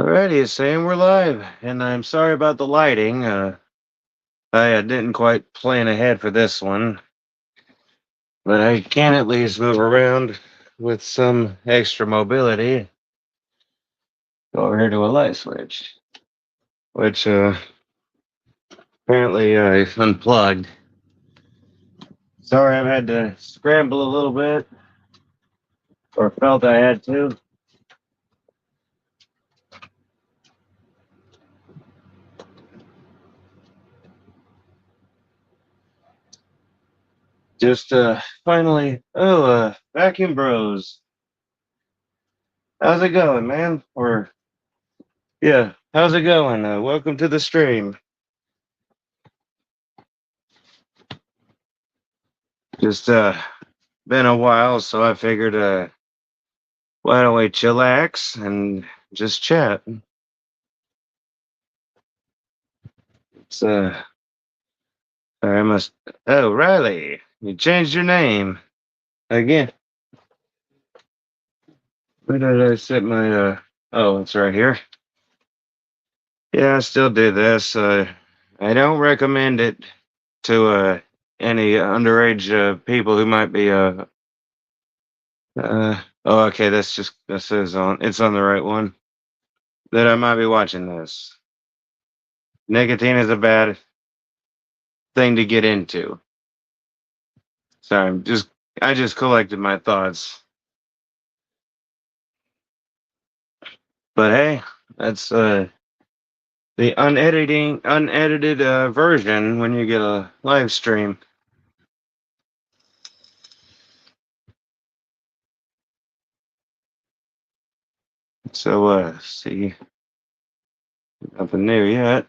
Alrighty, saying we're live, and I'm sorry about the lighting. I didn't quite plan ahead for this one, but I can at least move around with some extra mobility. Go over here to a light switch, which apparently I unplugged. Sorry, I've had to scramble a little bit, or felt I had to. Just finally, vacuum bros. How's it going, man? Or yeah, how's it going? Welcome to the stream. Just been a while, so I figured why don't we chillax and just chat? It's sorry, I must. Oh, Riley, you changed your name again. Where did I set my oh, it's right here. Yeah, I still do this. I don't recommend it to any underage people who might be oh, okay, this is on, it's on the right one, that I might be watching this. Nicotine is a bad thing to get into. Sorry, I just collected my thoughts. But hey, that's the unedited version when you get a live stream. So see, nothing new yet.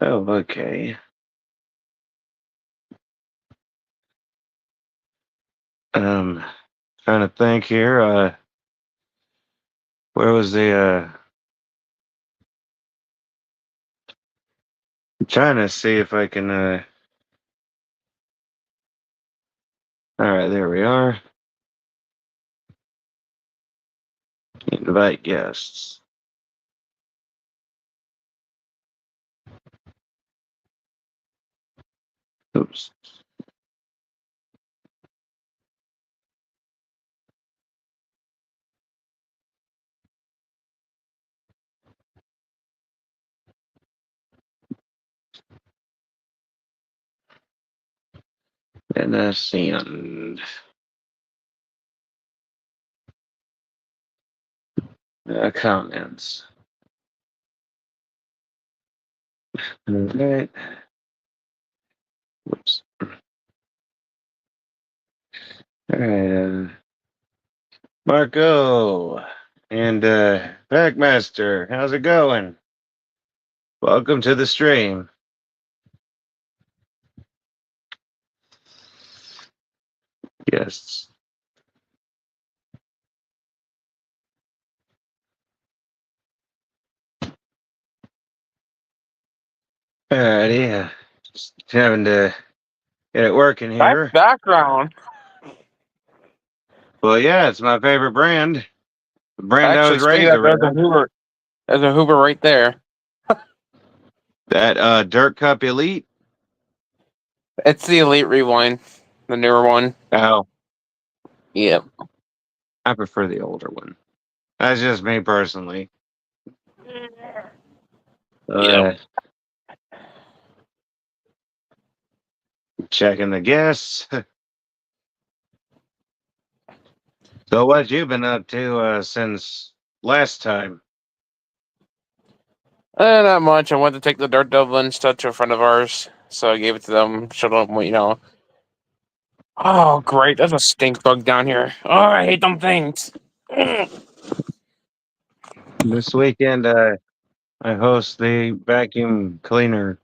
Oh, okay. Um, trying to think here. Where was the I'm trying to see if I can all right, there we are. Invite guests. Oops. And send comments. All right. Whoops. All right. Marco and Packmaster, how's it going? Welcome to the stream. Yes. Alrighty. Just having to get it working Nice here. background. Well, yeah, it's my favorite brand. The brand I Actually, was speaking raised of, there's a around. Hoover. There's a Hoover right there. That Dirt Cup Elite. It's the Elite Rewind, the newer one. Oh, Yep. I prefer the older one. That's just me personally. Yep. Uh, checking the guests. So, what you been up to since last time? Not much. I went to take the Dirt Dublin stuff to a friend of ours, so I gave it to them. Showed them. Oh, great! There's a stink bug down here. Oh, I hate them things. This weekend, I host the vacuum cleaner.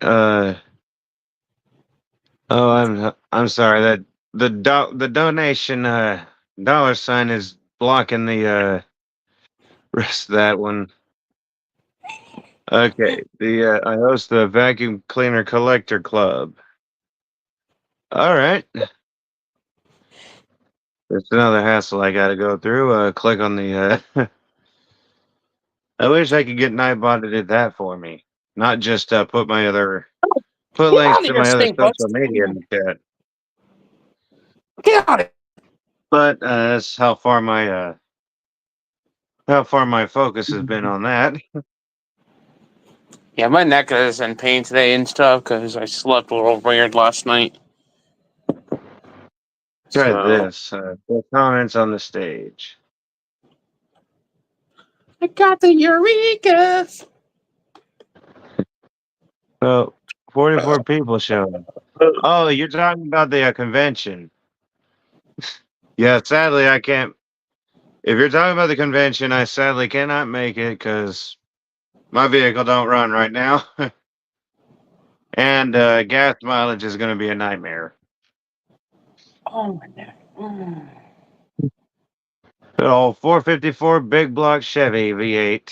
Uh, oh, I'm sorry that the donation dollar sign is blocking the rest of that one. Okay, the I host the vacuum cleaner collector club. All right. It's another hassle I got to go through. Click on the. I wish I could get Nightbot to do that for me, not just put Get links out of to here, my other stink bugs. social media in the chat. Get out of here. But that's how far my focus has been on that. Yeah, my neck is in pain today and stuff because I slept a little weird last night. Try So this. The comments on the stage. I got the Eureka. So, 44 people showing. Oh, you're talking about the convention. Yeah, sadly, I can't. If you're talking about the convention, I sadly cannot make it because my vehicle don't run right now. And gas mileage is going to be a nightmare. Oh my neck. Mm. So, 454 big block Chevy V8.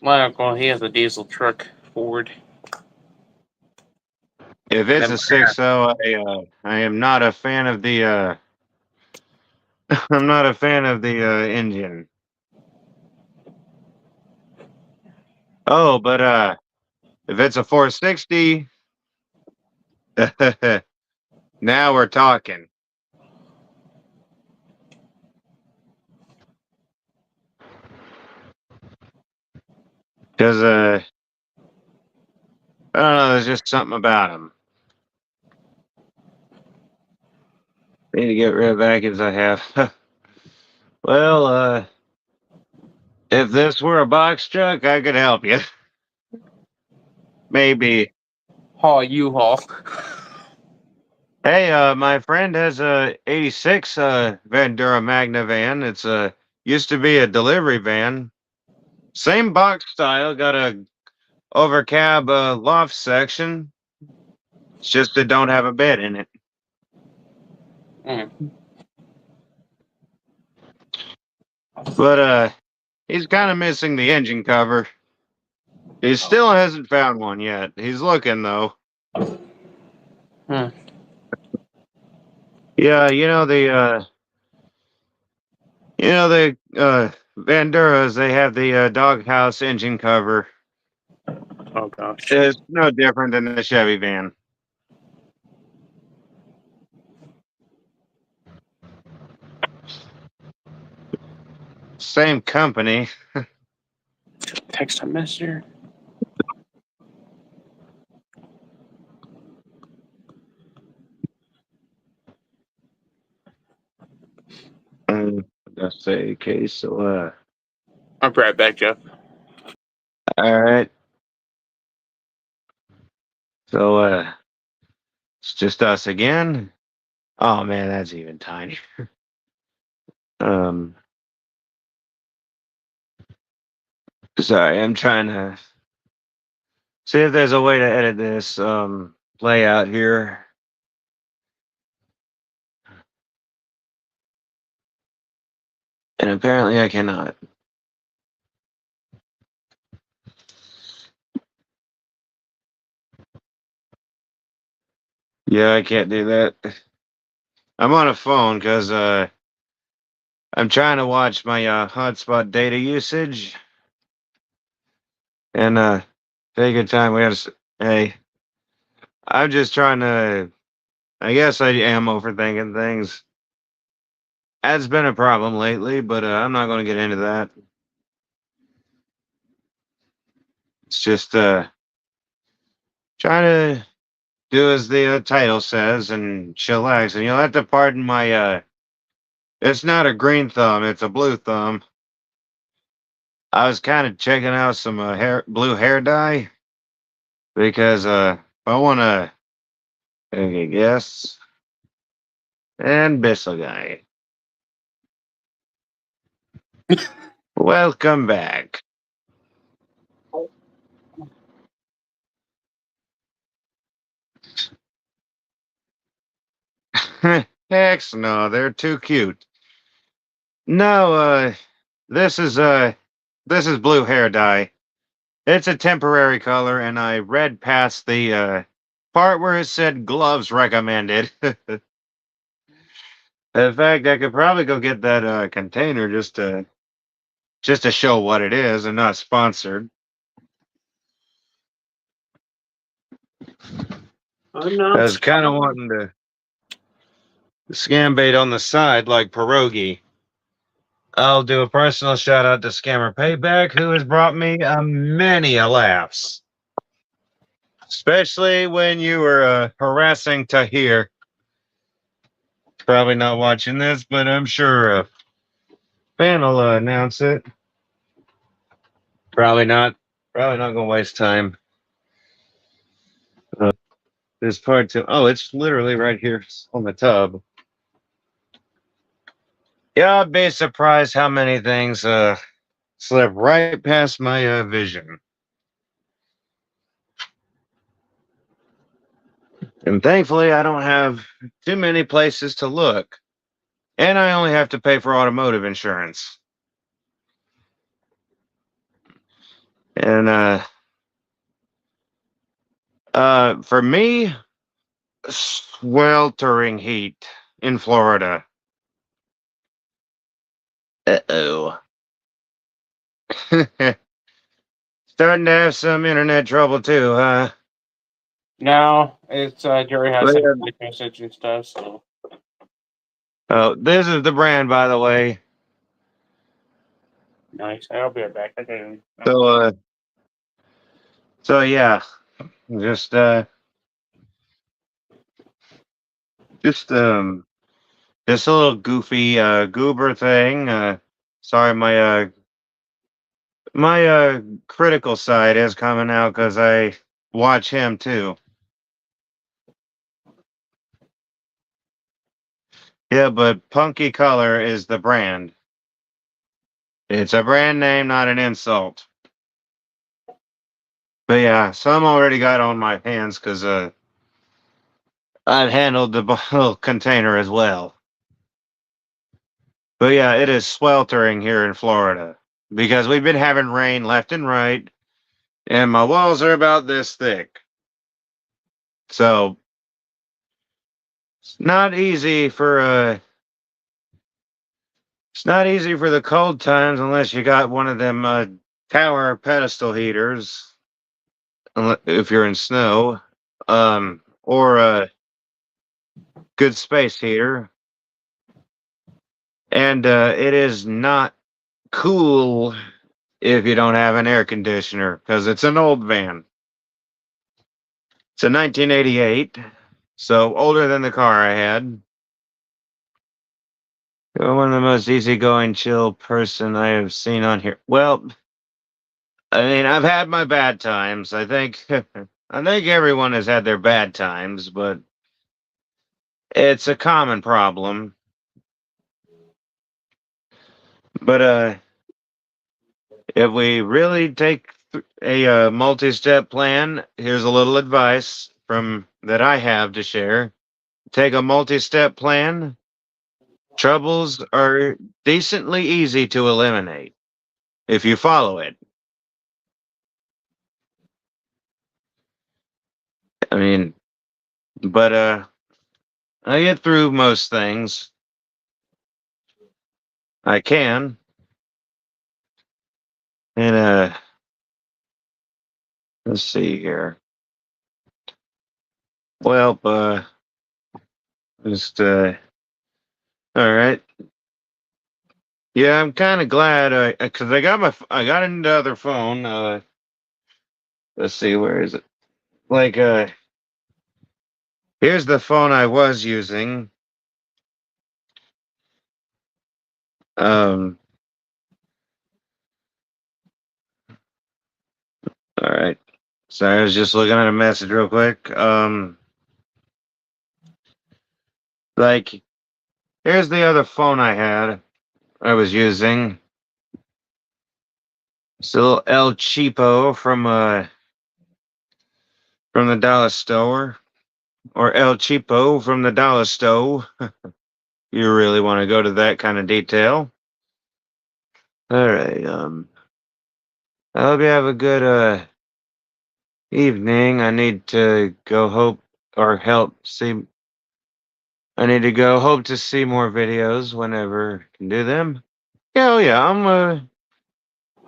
My uncle, he has a diesel truck Ford. If it's a 6.0, I am not a fan of the I'm not a fan of the engine. Oh, but if it's a 460, now we're talking. Because I don't know, there's just something about them. Need to get rid of vacuums I have. Well, if this were a box truck, I could help you. Maybe. Haul U-Haul. Hey, my friend has a '86 Vandura Magna van. It's used to be a delivery van. Same box style. Got a over cab loft section. It's just it don't have a bed in it. Mm. But he's kind of missing the engine cover. He still hasn't found one yet. He's looking though. Hmm. Yeah, the Vanduras. They have the doghouse engine cover. Oh gosh. It's no different than the Chevy van. Same company. Text a messenger. Let's say okay. So I'll be right back, Jeff. all right. So it's just us again. Oh man, that's even tiny. Um, sorry, I'm trying to see if there's a way to edit this layout here. And apparently I cannot. Yeah, I can't do that. I'm on a phone because I'm trying to watch my hotspot data usage. And take your time. Hey, I'm just trying to. I guess I am overthinking things. That's been a problem lately, but I'm not going to get into that. It's just trying to do as the title says and chillax. And you'll have to pardon my. It's not a green thumb; it's a blue thumb. I was kind of checking out some blue hair dye because I want to. Okay, guess and Bissell guy. Welcome back. Heck no, they're too cute. No, this is this is blue hair dye. It's a temporary color, and I read past the part where it said gloves recommended. In fact, I could probably go get that container just to show what it is and not sponsored. I'm I not. was kind of wanting to scam bait on the side like pierogi. I'll do a personal shout out to Scammer Payback, who has brought me many a laughs. Especially when you were harassing Tahir. Probably not watching this, but I'm sure Fan will announce it. Probably not. Probably not gonna waste time. This part two. Oh, it's literally right here on the tub. Yeah, I'd be surprised how many things slip right past my vision. And thankfully, I don't have too many places to look. And I only have to pay for automotive insurance. And for me, sweltering heat in Florida. Uh-oh. Starting to have some internet trouble too, huh? No, it's Jerry has Well, some yeah. text message and stuff. So Oh, this is the brand, by the way. nice. I'll be right back. Okay. So, so yeah, just, uh, just, um, just a little goofy, goober thing. Sorry, my critical side is coming out because I watch him too. Yeah, but Punky Color is the brand. It's a brand name, not an insult. But yeah, some already got on my hands because I've handled the whole container as well. But yeah, it is sweltering here in Florida because we've been having rain left and right, and my walls are about this thick. So it's not easy for it's not easy for the cold times unless you got one of them tower pedestal heaters. If you're in snow, or a good space heater, and it is not cool if you don't have an air conditioner because it's an old van. It's a 1988, so older than the car I had. One of the most easygoing, chill person I have seen on here. Well, I mean, I've had my bad times. I think, I think everyone has had their bad times, but it's a common problem. But if we really take a multi-step plan, here's a little advice from that I have to share. Take a multi-step plan. Troubles are decently easy to eliminate if you follow it. I mean, but I get through most things. I can. And let's see here. Well, just all right. Yeah, I'm kind of glad because I got another phone. Let's see, where is it? Like here's the phone I was using. Um, all right. Sorry, I was just looking at a message real quick. Like here's the other phone I was using. Still El Cheapo from the dollar store, or El Cheapo from the dollar store. You really want to go to that kind of detail. All right. I hope you have a good evening. I need to go or help see. I need to go. Hope to see more videos whenever I can do them. Yeah, oh yeah.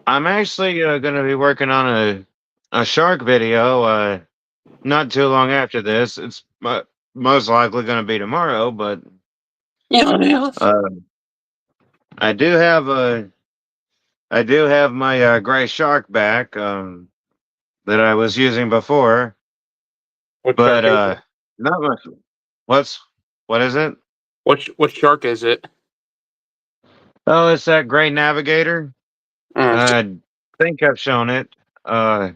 I'm actually gonna be working on a shark video. Not too long after this. It's most likely gonna be tomorrow, but Yeah, yeah. uh, I do have a I do have my gray shark back that I was using before, What but shark is it? not much. What's what is it? What shark is it? Oh, it's that gray navigator. Mm. I think I've shown it. Uh,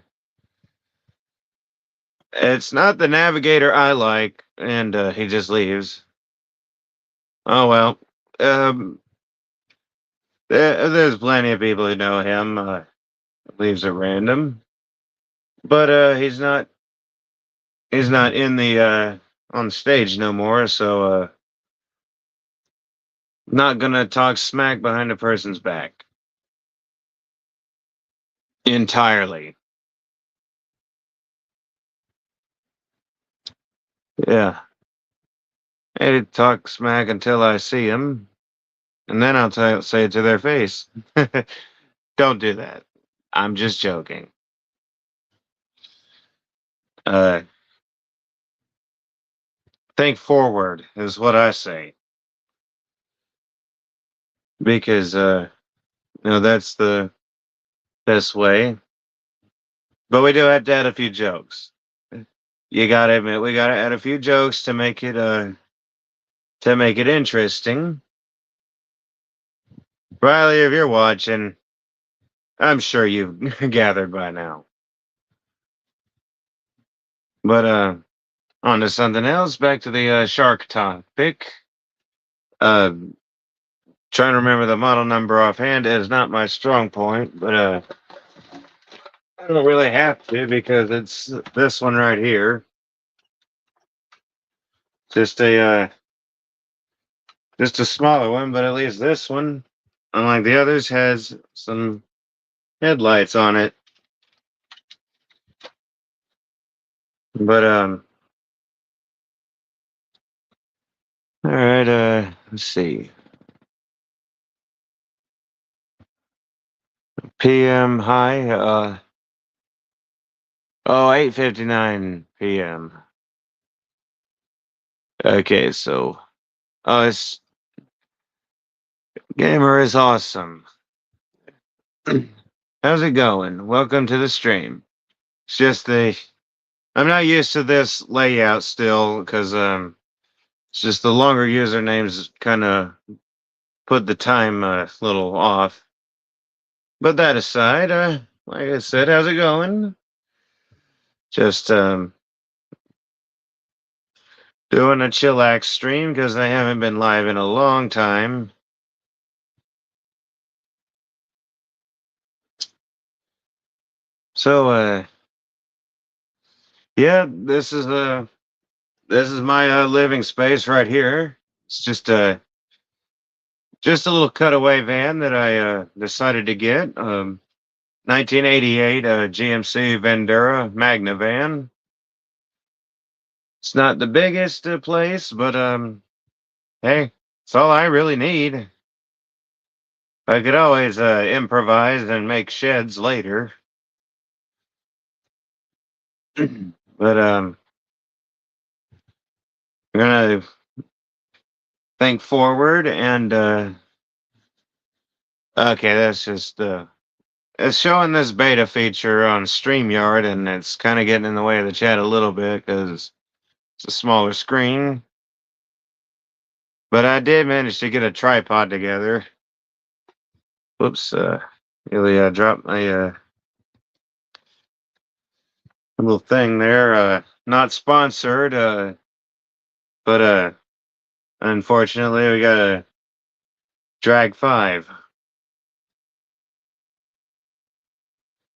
it's not the navigator I like, and he just leaves. Oh well. Um, there's plenty of people who know him. Leaves at random, but he's not in the on stage no more. So not gonna talk smack behind a person's back entirely. Yeah, I talk smack until I see him, and then say it to their face. Don't do that. I'm just joking. Uh, think forward is what I say because that's the best way. But we do have to add a few jokes. You gotta admit we gotta add a few jokes to make it interesting. Riley, if you're watching, I'm sure you've gathered by now. But on to something else. Back to the shark topic. Uh, trying to remember the model number offhand is not my strong point, but I don't really have to because it's this one right here. Just a smaller one, but at least this one, unlike the others, has some headlights on it. But all right. Let's see. PM high. 8:59 p.m. Okay, so this gamer is awesome. How's it going? Welcome to the stream. It's just I'm not used to this layout still because it's just the longer usernames kind of put the time a little off. But that aside, like I said, how's it going? Just doing a chillax stream because I haven't been live in a long time. So yeah, this is my living space right here. It's just a little cutaway van that I decided to get. 1988 GMC Vendura Magna van. It's not the biggest place, but hey, it's all I really need. I could always improvise and make sheds later. But I'm gonna think forward and okay, that's just it's showing this beta feature on Streamyard, and it's kind of getting in the way of the chat a little bit because it's a smaller screen. But I did manage to get a tripod together. Whoops, really dropped my little thing there. Not sponsored, but unfortunately we got a drag 5.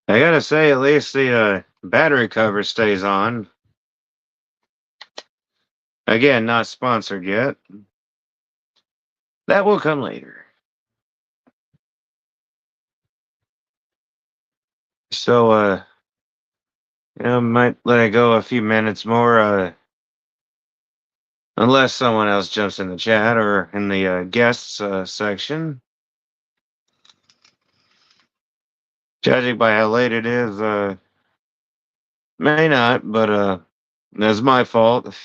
I gotta say, at least the battery cover stays on. Again, not sponsored yet. That will come later. So, might let it go a few minutes more. Unless someone else jumps in the chat or in the guests section. Judging by how late it is, may not, but that's my fault.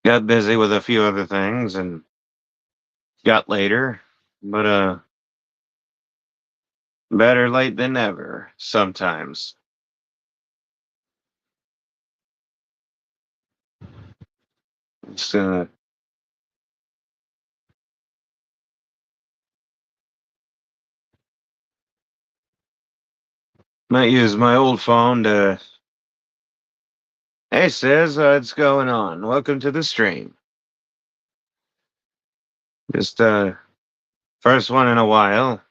Got busy with a few other things and got later, but better late than never sometimes. Just might use my old phone to. Hey, Sis, what's going on? Welcome to the stream. Just first one in a while.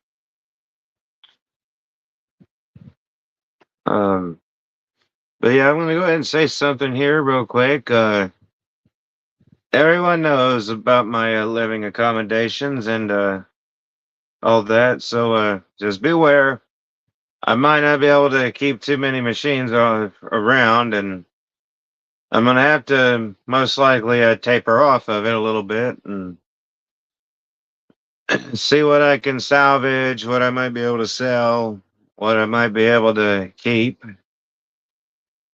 Um, but yeah, I'm gonna go ahead and say something here real quick. Everyone knows about my living accommodations and all that, so just beware. I might not be able to keep too many machines around, and I'm gonna have to most likely taper off of it a little bit and see what I can salvage, what I might be able to sell, what I might be able to keep.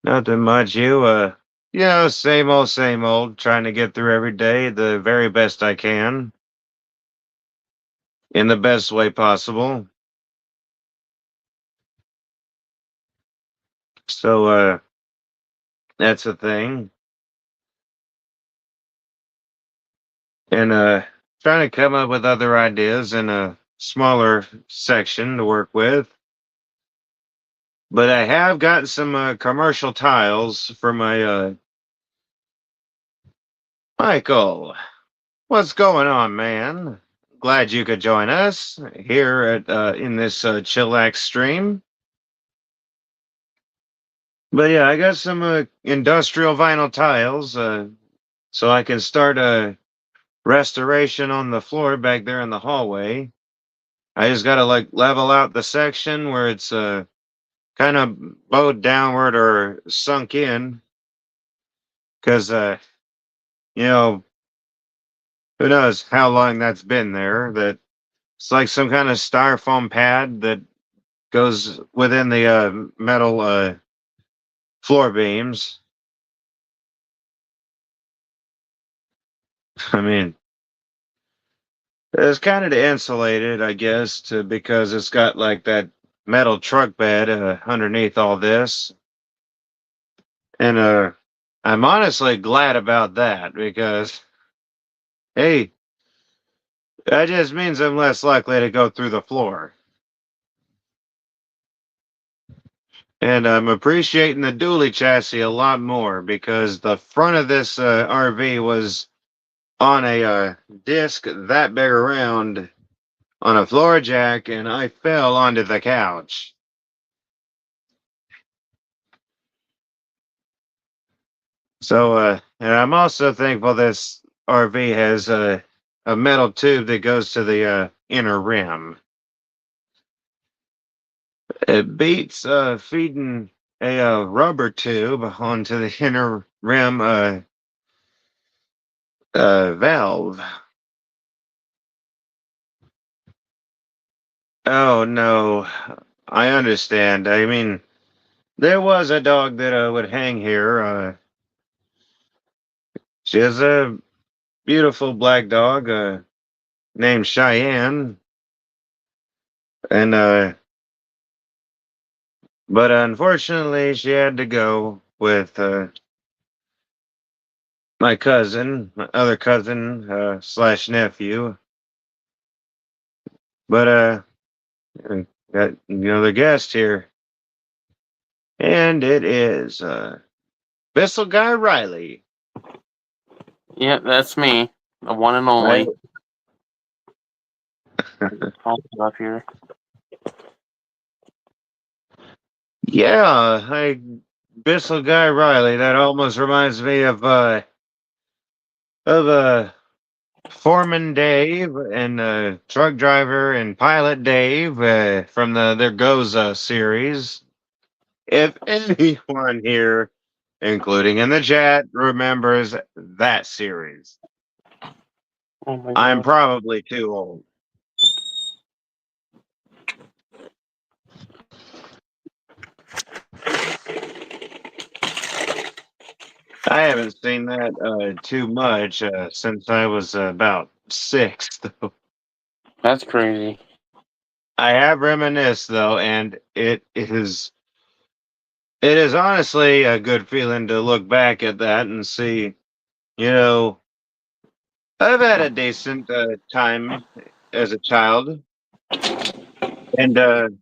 Nothing much. Same old, trying to get through every day the very best I can in the best way possible. So, that's a thing. And, trying to come up with other ideas in a smaller section to work with. But I have gotten some commercial tiles for my Michael. What's going on, man? Glad you could join us here at in this Chillax stream. But yeah, I got some industrial vinyl tiles, so I can start a restoration on the floor back there in the hallway. I just gotta like level out the section where it's kind of bowed downward or sunk in, because you know, who knows how long that's been there. That it's like some kind of styrofoam pad that goes within the metal floor beams. I mean, it's kind of to insulate it, I guess, because it's got like that metal truck bed underneath all this. And I'm honestly glad about that because, hey, that just means I'm less likely to go through the floor. And I'm appreciating the dually chassis a lot more because the front of this RV was on a disc that big around on a floor jack, and I fell onto the couch. So, and I'm also thankful this RV has a metal tube that goes to the inner rim. It beats feeding a rubber tube onto the inner rim valve. Oh no, I understand. I mean, there was a dog that would hang here. She is a beautiful black dog named Cheyenne, and but unfortunately, she had to go with my cousin, my other cousin slash nephew. But got another guest here, and it is Bissell Guy Riley. Yeah, that's me, the one and Right. only. Up here. Yeah, Bissell Guy Riley. That almost reminds me of Foreman Dave and truck driver and pilot Dave from their Goza series. If anyone here including in the chat, remembers that series. Oh my I'm god. probably too old. I haven't seen that too much since I was about 6, though. That's crazy. I have reminisced though, and it is honestly a good feeling to look back at that and see, you know, I've had a decent time as a child, and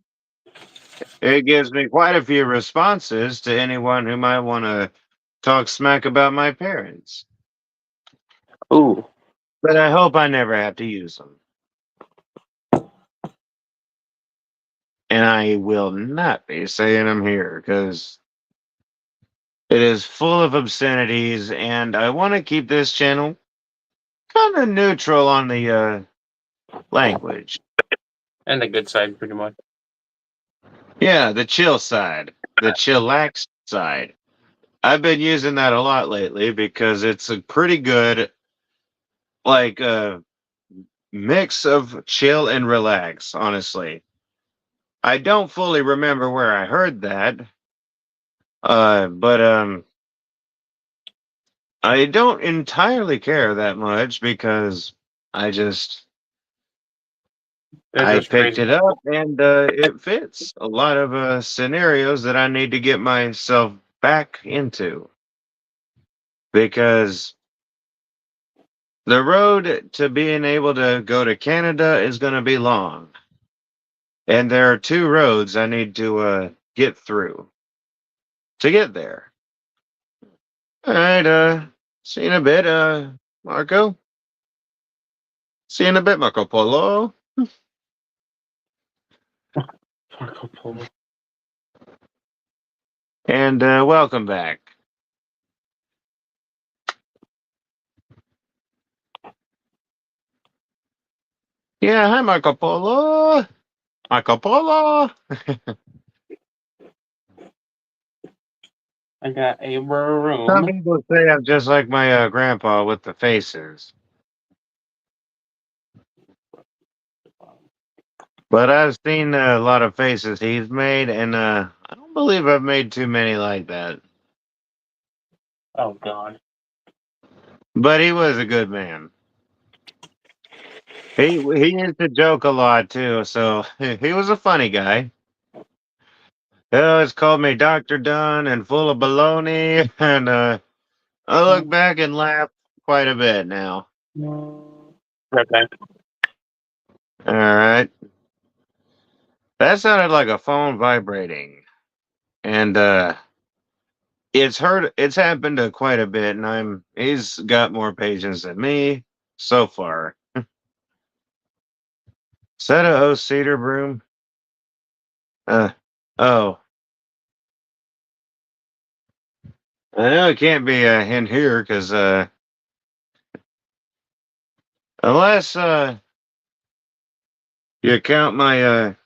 it gives me quite a few responses to anyone who might want to talk smack about my parents. Ooh. But I hope I never have to use them. And I will not be saying them here because it is full of obscenities, and I want to keep this channel kind of neutral on the language. And the good side, pretty much. Yeah, the chill side, the chillax side. I've been using that a lot lately because it's a pretty good like mix of chill and relax, honestly. I don't fully remember where I heard that. But I don't entirely care that much because I just They're I just picked crazy. it up and it fits a lot of scenarios that I need to get myself back into because the road to being able to go to Canada is going to be long. And there are 2 roads I need to get through to get there. All right, see you in a bit, Marco. See you in a bit, Marco Polo. Marco Polo. And welcome back. Yeah, hi, Marco Polo. Marco Polo. I got a Some room. people say I'm just like my grandpa with the faces. But I've seen a lot of faces he's made, and I don't believe I've made too many like that. Oh god. But he was a good man. He used to joke a lot too, so he was a funny guy. He always called me Dr. Dunn and full of baloney, and I look back and laugh quite a bit now. Okay. All right. That sounded like a phone vibrating. And it's happened to quite a bit, and he's got more patience than me so far. Is that a cedar broom? Uh oh. I know it can't be in here because unless you count my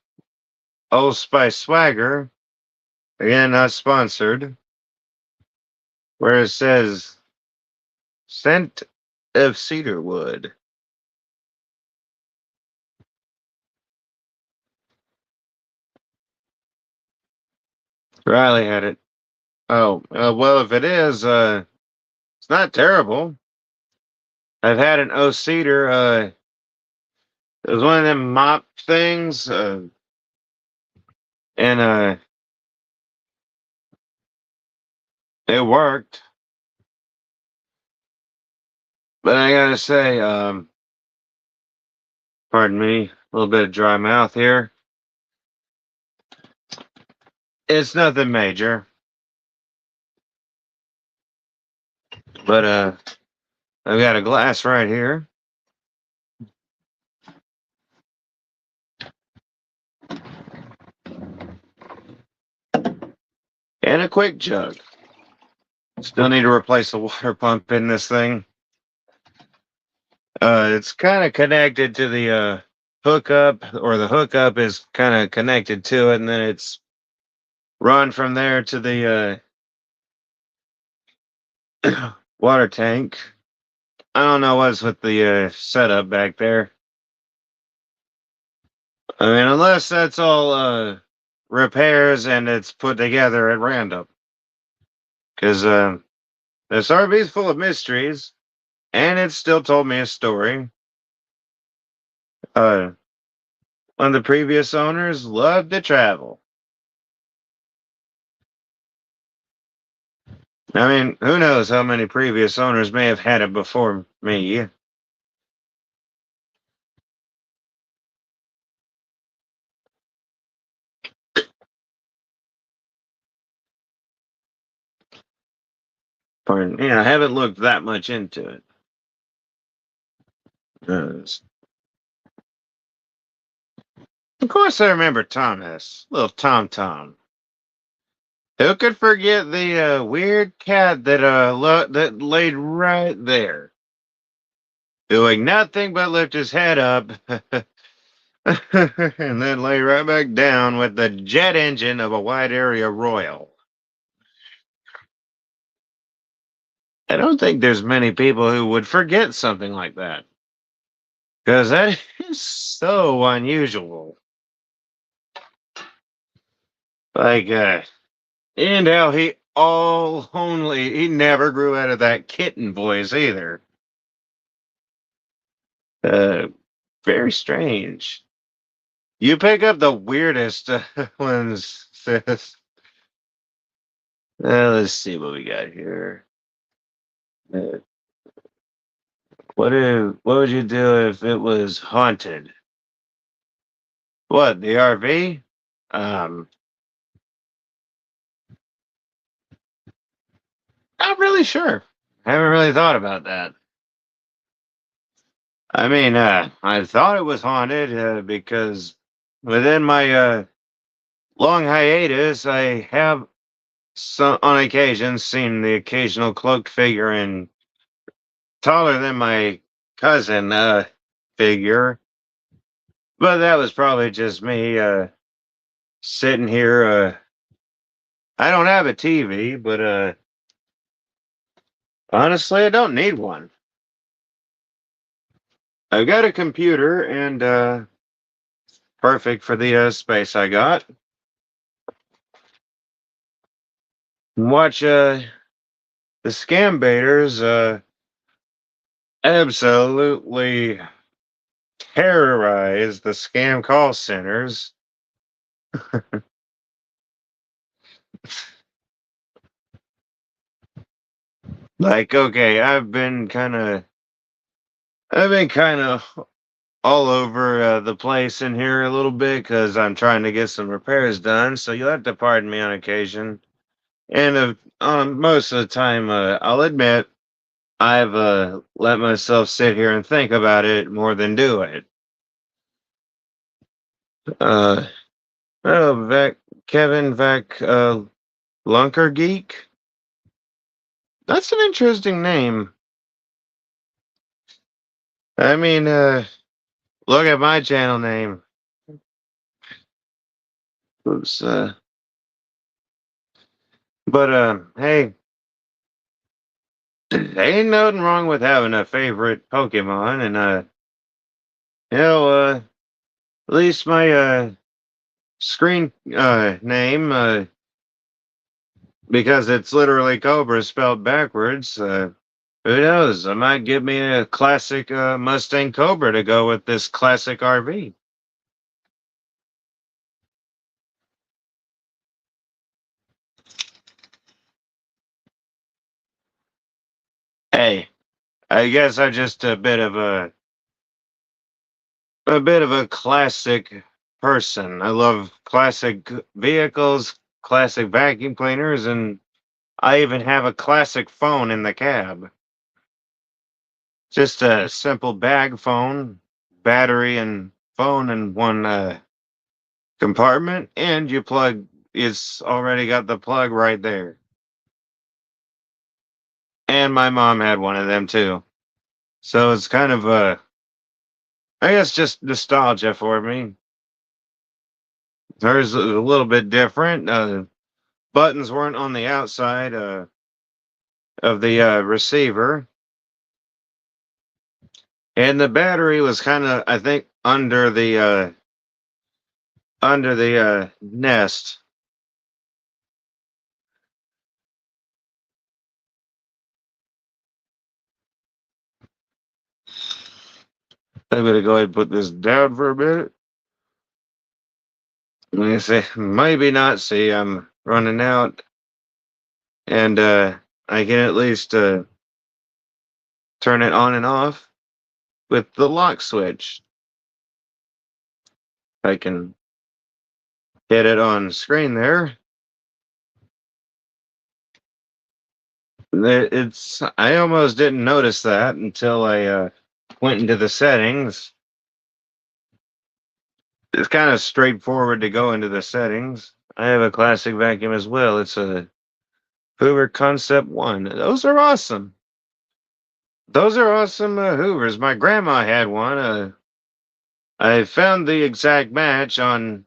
Old Spice swagger, again not sponsored, where it says scent of cedar wood. Riley had it. Oh, well, if it is, it's not terrible. I've had an O cedar. It was one of them mop things, and it worked. But I gotta say, pardon me, a little bit of dry mouth here. It's nothing major, but I've got a glass right here and a quick jug. Still need to replace the water pump in this thing. It's kind of connected to the hookup, or the hookup is kind of connected to it, and then it's run from there to the water tank. I don't know what's with the setup back there. I mean, unless that's all repairs and it's put together at random. Because this RV is full of mysteries, and it still told me a story. Uh, One of the previous owners loved to travel. I mean, who knows how many previous owners may have had it before me. Pardon, I haven't looked that much into it. Of course, I remember Thomas, little Tom Tom. Who could forget the weird cat that that laid right there, doing nothing but lift his head up and then lay right back down with the jet engine of a wide area Royal. I don't think there's many people who would forget something like that, because that is so unusual. Like, and how he never grew out of that kitten voice either. Uh, Very strange. You pick up the weirdest ones, sis. Let's see what we got here. Uh, what would you do if it was haunted? What, the RV? Um, Not really sure. Haven't really thought about that. I mean, I thought it was haunted because within my long hiatus, I have on occasion seen the occasional cloaked figure and taller than my cousin figure. But that was probably just me sitting here. I don't have a TV, but honestly, I don't need one. I've got a computer and perfect for the space I got. Watch the scam baiters absolutely terrorize the scam call centers. Like, okay, I've been kind of all over the place in here a little bit because I'm trying to get some repairs done. So you'll have to pardon me on occasion. And most of the time, I'll admit I've let myself sit here and think about it more than do it. Uh, oh, Kevin Vac Lunker Geek. That's an interesting name. I mean, look at my channel name. Oops. But hey, ain't nothing wrong with having a favorite Pokemon, and at least my screen name, because it's literally Cobra spelled backwards. Who knows? I might give me a classic Mustang Cobra to go with this classic RV. Hey, I guess I'm just a bit of a classic person. I love classic vehicles, classic vacuum cleaners, and I even have a classic phone in the cab. Just a simple bag phone, battery and phone in one compartment, and you plug. It's already got the plug right there. And my mom had one of them too. So it's kind of I guess just nostalgia for me. Hers is a little bit different. Buttons weren't on the outside. of the receiver, and the battery was kind of, I think, under the nest. I'm gonna go ahead and put this down for a minute. Let me see. Maybe not. See, I'm running out, and I can at least turn it on and off with the lock switch. I can hit it on screen there. It's I almost didn't notice that until I went into the settings. It's kind of straightforward to go into the settings. I have a classic vacuum as well. It's a Hoover Concept 1. Those are awesome. Those are awesome Hoovers. My grandma had one. I found the exact match on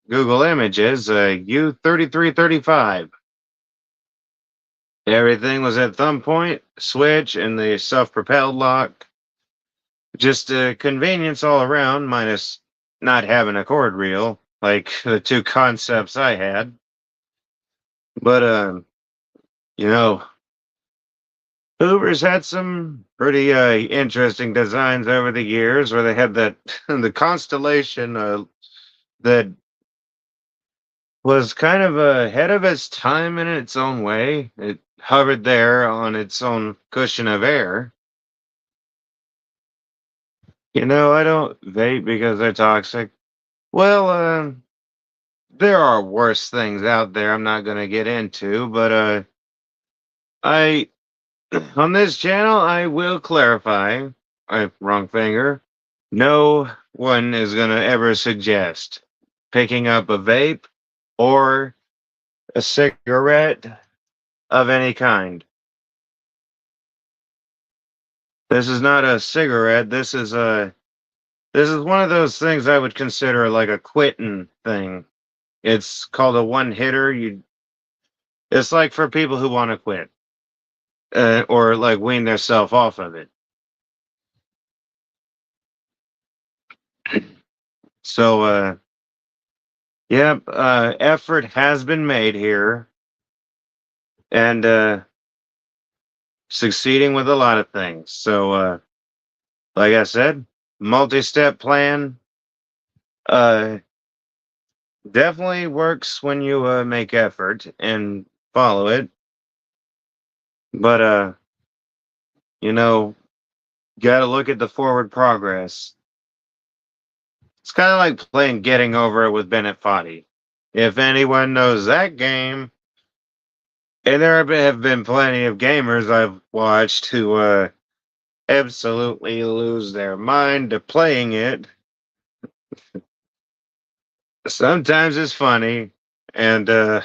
Google Images, U3335. Everything was at thumb point, switch, and the self-propelled lock. Just convenience all around, minus not having a cord reel, like the two concepts I had. But, you know, Hoover's had some pretty interesting designs over the years where they had that, the Constellation that was kind of ahead of its time in its own way. It hovered there on its own cushion of air. I don't vape because they're toxic. Well, there are worse things out there I'm not going to get into, but I on this channel I will clarify. Wrong finger. No one is going to ever suggest picking up a vape or a cigarette of any kind. This is not a cigarette. This is one of those things I would consider like a quitting thing. It's called a one hitter. It's like for people who want to quit, or like wean themselves off of it. So, yep, effort has been made here, and succeeding with a lot of things. So, like I said, multi-step plan uh, definitely works when you make effort and follow it. But you know, got to look at the forward progress. It's kind of like playing Getting Over It with Bennett Foddy. If anyone knows that game, and there have been plenty of gamers I've watched who absolutely lose their mind to playing it. Sometimes it's funny, and they've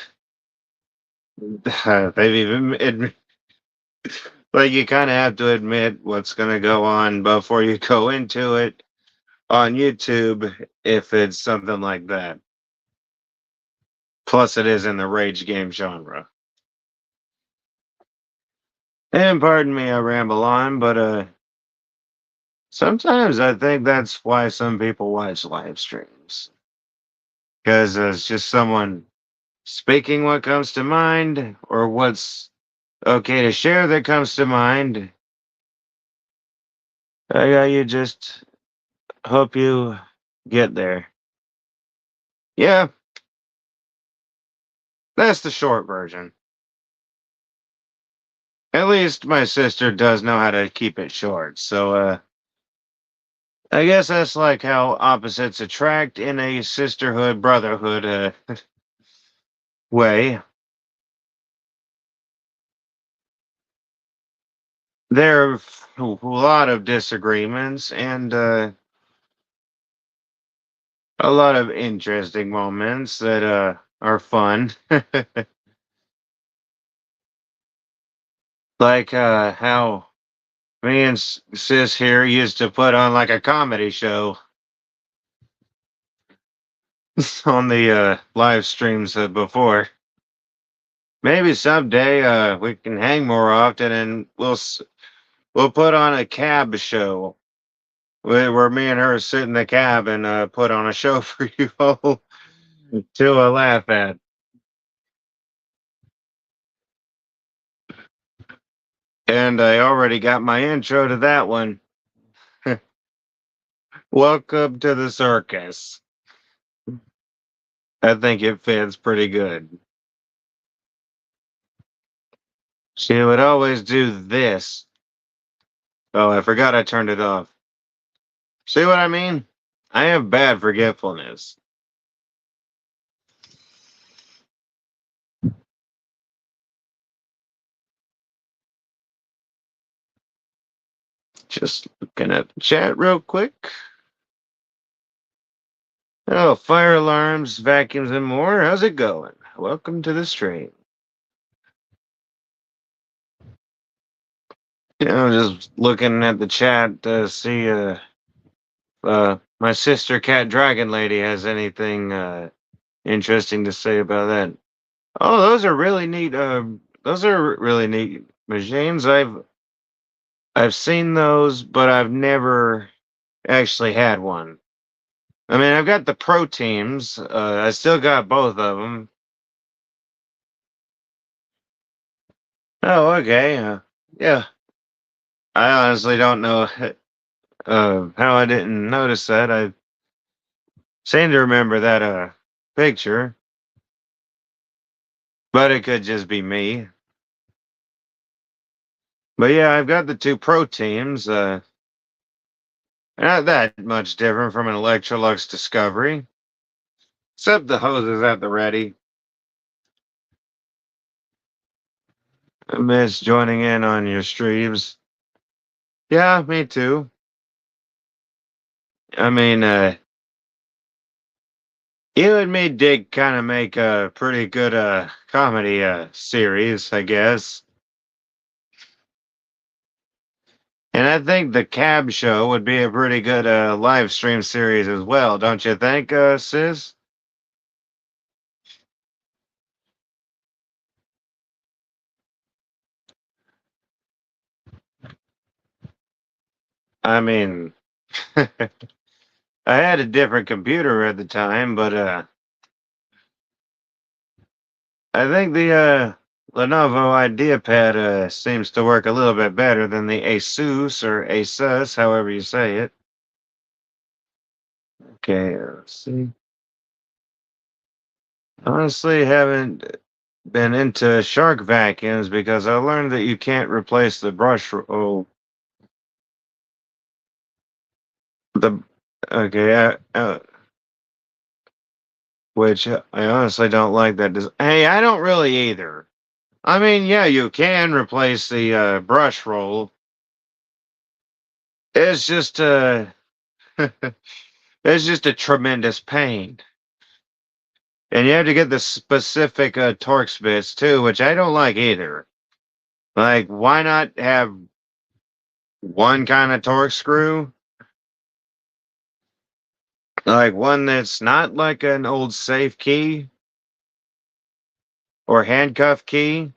even like you kind of have to admit what's going to go on before you go into it on YouTube if it's something like that. Plus, it is in the rage game genre. And pardon me, I ramble on, but sometimes I think that's why some people watch live streams because it's just someone speaking what comes to mind or what's okay to share that comes to mind. You just hope you get there. Yeah, that's the short version. At least my sister does know how to keep it short. So, I guess that's like how opposites attract in a sisterhood, brotherhood way. There are a lot of disagreements and a lot of interesting moments that are fun. Like how me and Sis here used to put on like a comedy show on the live streams before. maybe someday we can hang more often, and we'll put on a cab show where me and her sit in the cab and put on a show for you all to laugh at. And I already got my intro to that one. Welcome to the circus. I think it fits pretty good. She would always do this. Oh, I forgot I turned it off. See what I mean? I have bad forgetfulness. Just looking at the chat real quick. Oh, fire alarms, vacuums, and more. How's it going? Welcome to the stream. Just looking at the chat to see my sister Cat Dragon Lady has anything interesting to say about that. Oh, those are really neat. Those are really neat machines. I've seen those, but I've never actually had one. I mean, I've got the pro teams. I still got both of them. Oh, okay. Yeah. I honestly don't know how I didn't notice that. I seem to remember that picture, but it could just be me. But yeah, I've got the two pro teams. Not that much different from an Electrolux Discovery, except the hose is at the ready. I miss joining in on your streams. Yeah, me too. I mean, you and me did kind of make a pretty good comedy series, I guess. And I think the cab show would be a pretty good live stream series as well, don't you think, sis? I mean, I had a different computer at the time, but I think the Lenovo IdeaPad seems to work a little bit better than the Asus or Asus, however you say it. Okay, let's see. Honestly, haven't been into shark vacuums because I learned that you can't replace the brush. Oh, the okay, which I honestly don't like that. Hey, I don't really either. I mean, yeah, you can replace the brush roll. It's just it's just a tremendous pain. And you have to get the specific Torx bits too, which I don't like either. Like, why not have one kind of Torx screw? Like one that's not like an old safe key or handcuff key.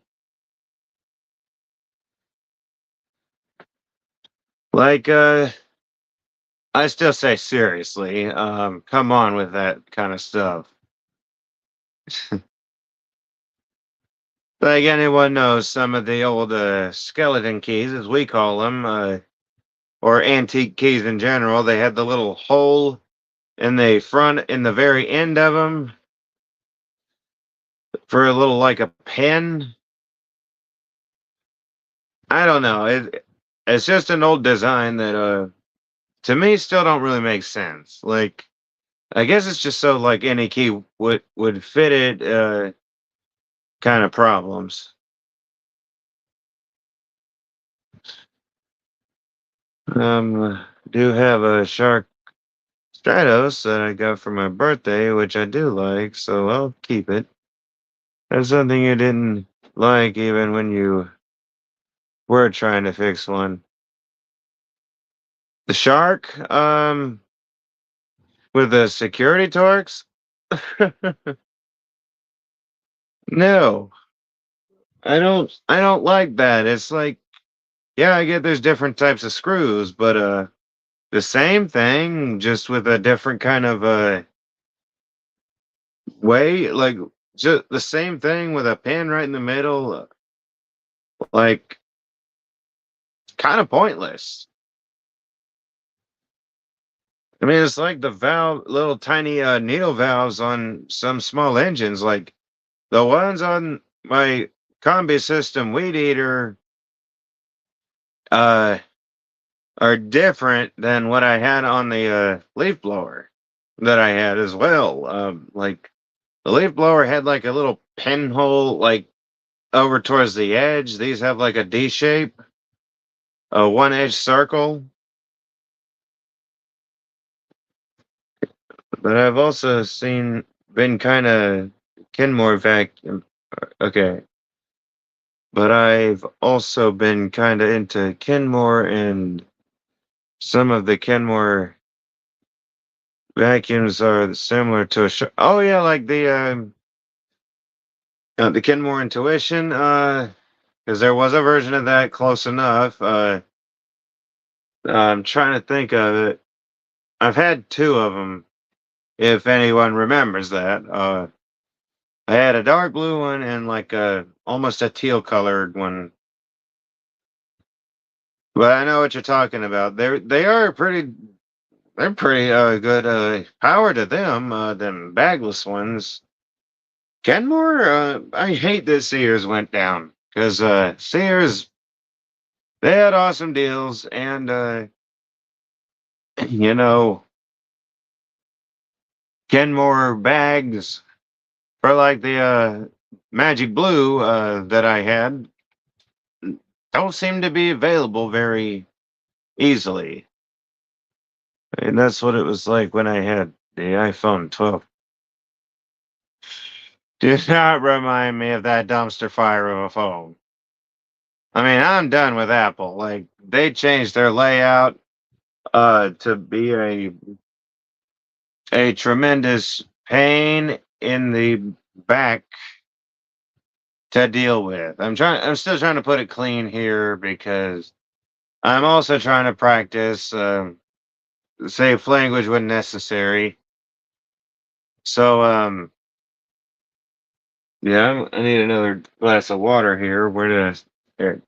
Like, I still say seriously, come on with that kind of stuff. Like anyone knows, some of the old skeleton keys, as we call them, or antique keys in general, they had the little hole in the front, in the very end of them, for a little like a pen. I don't know. It's just an old design that to me still don't really make sense. Like, I guess it's just so like any key would fit it kind of problems. Do have a Shark Stratos that I got for my birthday, which I do like, so I'll keep it. That's something you didn't like even when you were trying to fix one. The Shark, with the security torques? No. I don't like that. It's like, yeah, I get there's different types of screws, but the same thing, just with a different kind of way, like just the same thing with a pin right in the middle, like kind of pointless. I mean, it's like the valve, little tiny needle valves on some small engines, like the ones on my combi system weed eater, uh, are different than what I had on the leaf blower that I had as well. Like the leaf blower had like a little pinhole, like over towards the edge. These have like a D shape, a one edge circle. But I've also been kind of Kenmore vacuum. Okay. But I've also been kind of into Kenmore, and some of the Kenmore vacuums are similar to oh yeah, like the Kenmore Intuition, because there was a version of that close enough. I'm trying to think of it. I've had two of them, if anyone remembers that. I had a dark blue one and like a almost a teal colored one. But I know what you're talking about. They're pretty good power to them bagless ones. Kenmore, I hate that Sears went down because Sears, they had awesome deals, and you know, Kenmore bags for like the Magic Blue that I had don't seem to be available very easily. And that's what it was like when I had the iPhone 12. Do not remind me of that dumpster fire of a phone. I mean, I'm done with Apple. Like they changed their layout to be a tremendous pain in the back to deal with. I'm still trying to put it clean here because I'm also trying to practice safe language when necessary. So yeah, I need another glass of water here. Where did I here.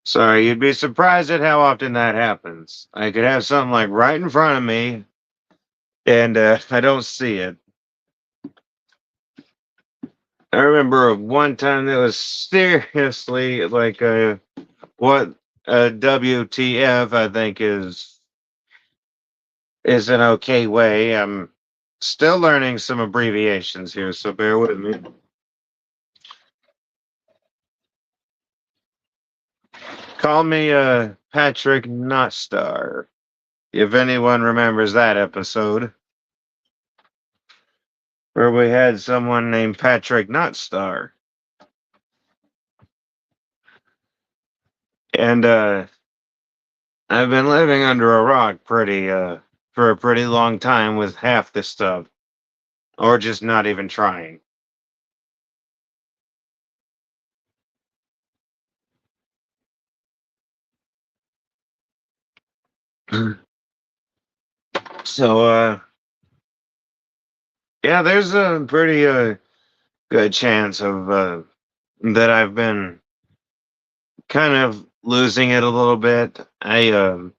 Sorry, you'd be surprised at how often that happens. I could have something like right in front of me and I don't see it. I remember one time that was seriously like what WTF I think is an okay way. I'm still learning some abbreviations here, so bear with me. Call me Patrick Notstar, if anyone remembers that episode where we had someone named Patrick Notstar. And I've been living under a rock for a pretty long time with half this stuff, or just not even trying. So yeah, there's a pretty good chance of that I've been kind of losing it a little bit. I to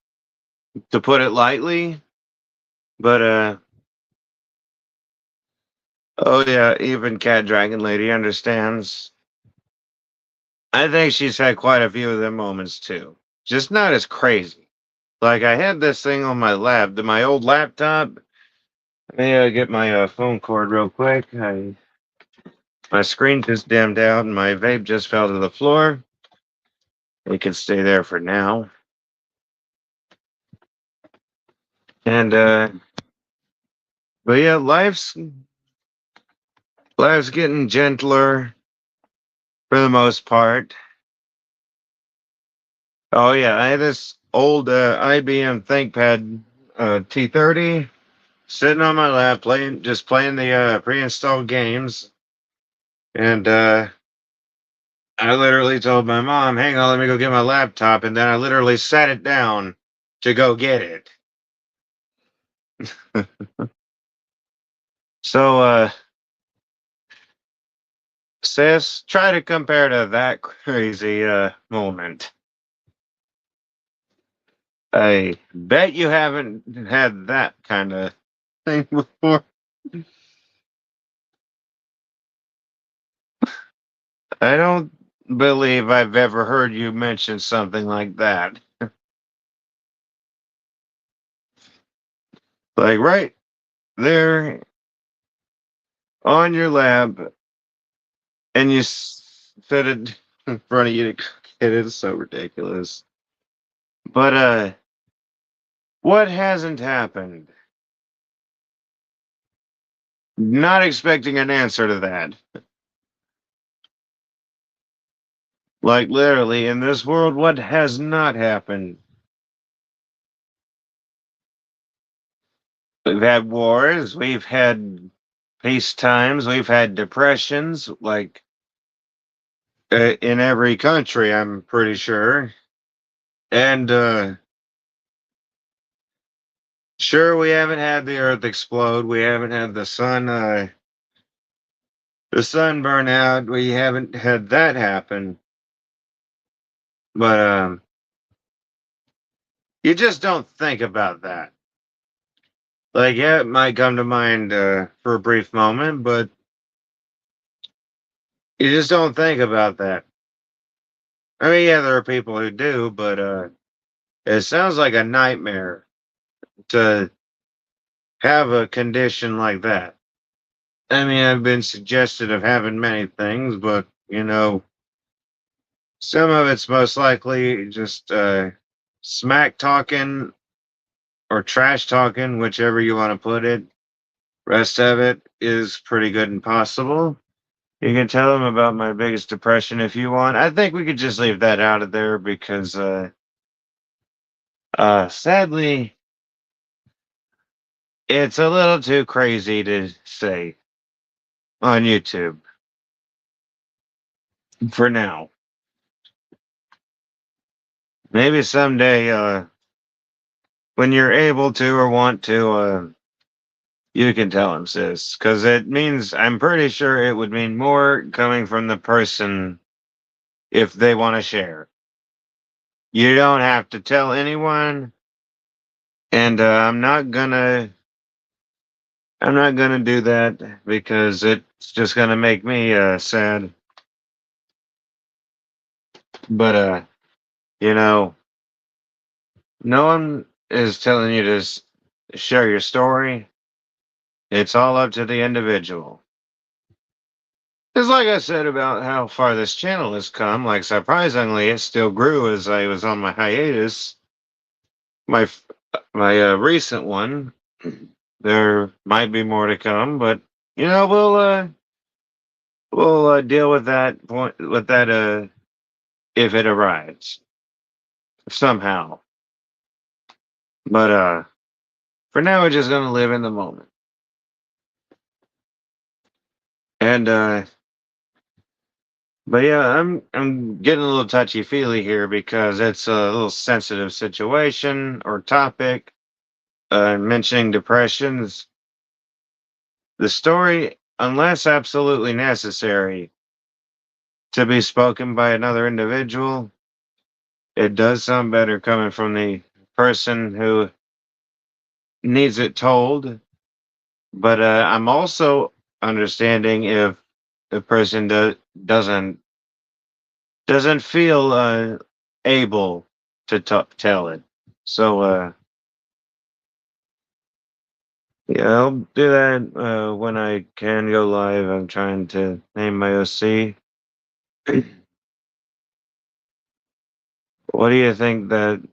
put it lightly, but oh yeah, even Cat Dragon Lady understands. I think she's had quite a few of them moments too. Just not as crazy. Like I had this thing on my old laptop. Let me get my phone cord real quick. My screen just dimmed out and my vape just fell to the floor. It can stay there for now. And but yeah, life's getting gentler for the most part. Oh yeah, I had this old IBM ThinkPad T30 sitting on my lap playing the pre-installed games, and I literally told my mom, hang on, let me go get my laptop. And then I literally sat it down to go get it. So, sis, try to compare to that crazy moment. I bet you haven't had that kind of thing before. I don't believe I've ever heard you mention something like that. Like right there on your lab, and you set it in front of you to cook it. It's so ridiculous. But what hasn't happened? Not expecting an answer to that. Like literally in this world, what has not happened? We've had wars, we've had peace times, we've had depressions, like in every country, I'm pretty sure. And sure, we haven't had the Earth explode. We haven't had the sun burn out. We haven't had that happen. But you just don't think about that. Like, yeah, it might come to mind for a brief moment, but you just don't think about that. I mean, yeah, there are people who do, but it sounds like a nightmare to have a condition like that. I mean, I've been suggested of having many things, but some of it's most likely just smack talking or trash talking, whichever you want to put it. Rest of it is pretty good and possible. You can tell them about my biggest depression if you want. I think we could just leave that out of there because sadly, it's a little too crazy to say on YouTube for now. Maybe someday, when you're able to or want to, you can tell him, sis, because it means I'm pretty sure it would mean more coming from the person if they want to share. You don't have to tell anyone, and I'm not gonna do that because it's just gonna make me sad. But you know, no one is telling you to share your story. It's all up to the individual. It's like I said about how far this channel has come. Like surprisingly, it still grew as I was on my hiatus. My my recent one. There might be more to come, but we'll deal with that point with that if it arrives somehow. But for now, we're just gonna live in the moment. And but yeah, I'm getting a little touchy feely here because it's a little sensitive situation or topic. Mentioning depressions, the story, unless absolutely necessary to be spoken by another individual, it does sound better coming from the person who needs it told. But I'm also understanding if the person doesn't feel able to tell it. So yeah, I'll do that when I can go live. I'm trying to name my OC. What do you think that?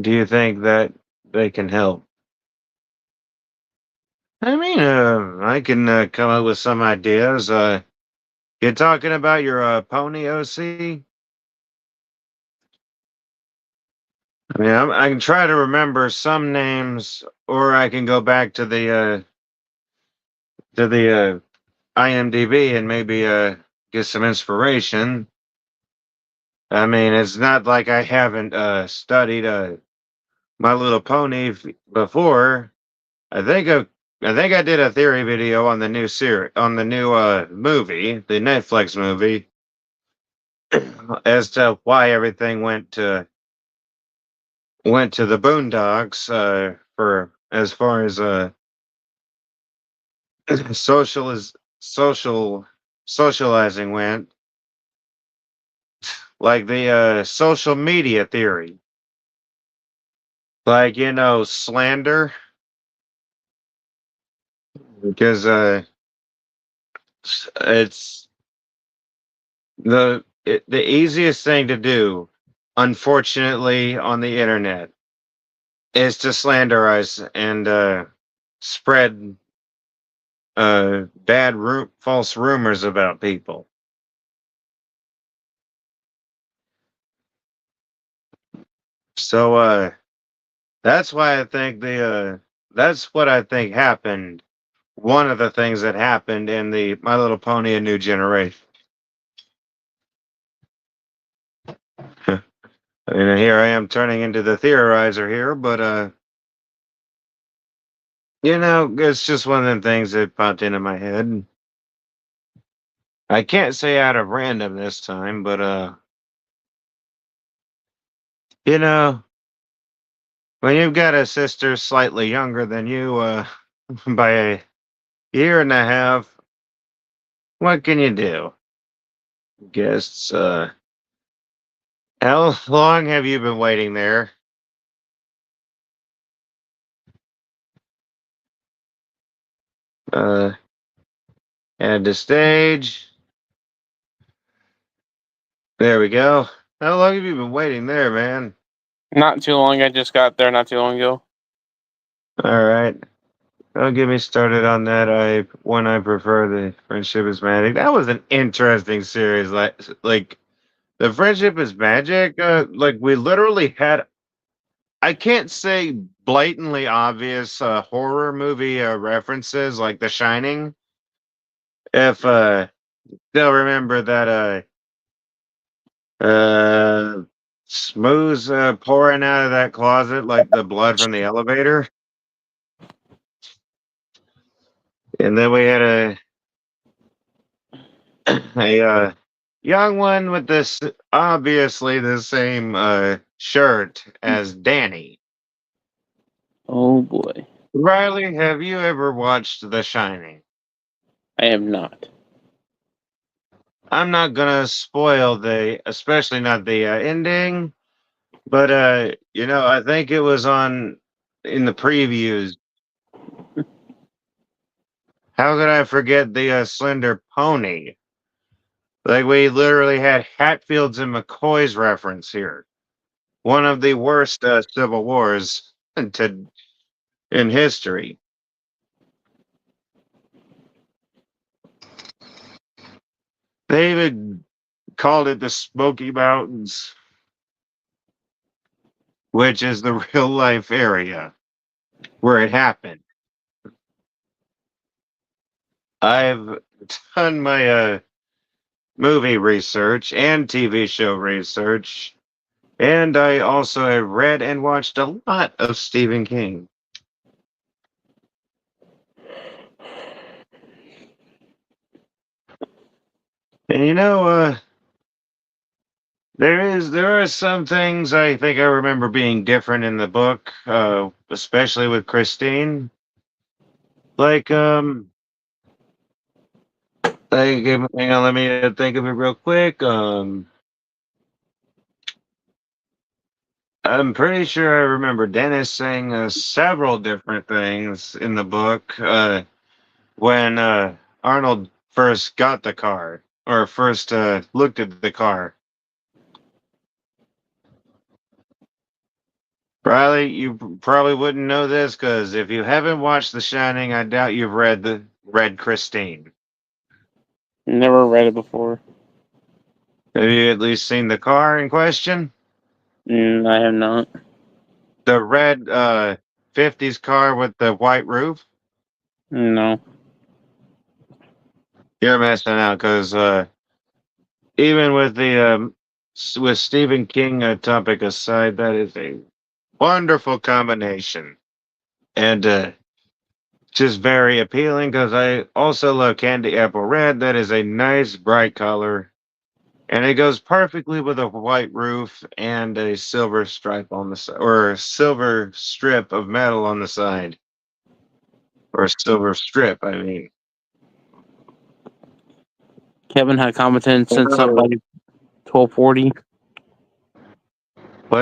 Do you think that they can help? I mean, I can come up with some ideas. You're talking about your pony OC? I mean, I can try to remember some names, or I can go back to the IMDb and maybe get some inspiration. I mean, it's not like I haven't studied My Little Pony before. I think I, I think I did a theory video on the new series, on the new movie, the Netflix movie, as to why everything went to the boondocks for as far as social socializing went, like the social media theory, like slander, because it's the easiest thing to do, unfortunately, on the internet is to slanderize and spread false rumors about people. So that's why I think that's what I think happened. One of the things that happened in the My Little Pony: A New Generation. And here I am turning into the theorizer here, but it's just one of them things that popped into my head. I can't say out of random this time, but you know, when you've got a sister slightly younger than you, by a year and a half, what can you do? Guess how long have you been waiting there? Uh, add to stage. There we go. How long have you been waiting there, man? Not too long. I just got there not too long ago. All right. Don't get me started on that. I prefer the Friendship is Magic. That was an interesting series. Like the Friendship is Magic. Like we literally had. I can't say blatantly obvious horror movie references like The Shining. If they'll remember that smooth pouring out of that closet like the blood from the elevator. And then we had a young one with this obviously the same shirt as Danny. Oh boy, Riley, have you ever watched The Shining? I have not. I'm not gonna spoil especially not the ending, but I think it was on in the previews. How could I forget the Slender Pony? Like we literally had Hatfields and McCoy's reference here. One of the worst civil wars in history. They even called it the Smoky Mountains, which is the real life area where it happened. I've done my movie research and TV show research, and I also have read and watched a lot of Stephen King. And there are some things I think I remember being different in the book, especially with Christine. Like hang on, let me think of it real quick. I'm pretty sure I remember Dennis saying several different things in the book when Arnold first got the car or first looked at the car. Riley, you probably wouldn't know this because if you haven't watched The Shining, I doubt you've read Christine. Never read it before. Have you at least seen the car in question? I have not. The red 50s car with the white roof? No. You're messing out because even with the with Stephen King topic aside, that is a wonderful combination, and just very appealing because I also love Candy Apple Red. That is a nice bright color, and it goes perfectly with a white roof and a silver stripe on the side, or a silver strip of metal on the side, or a silver strip. I mean, Kevin had commented since oh, somebody 1240.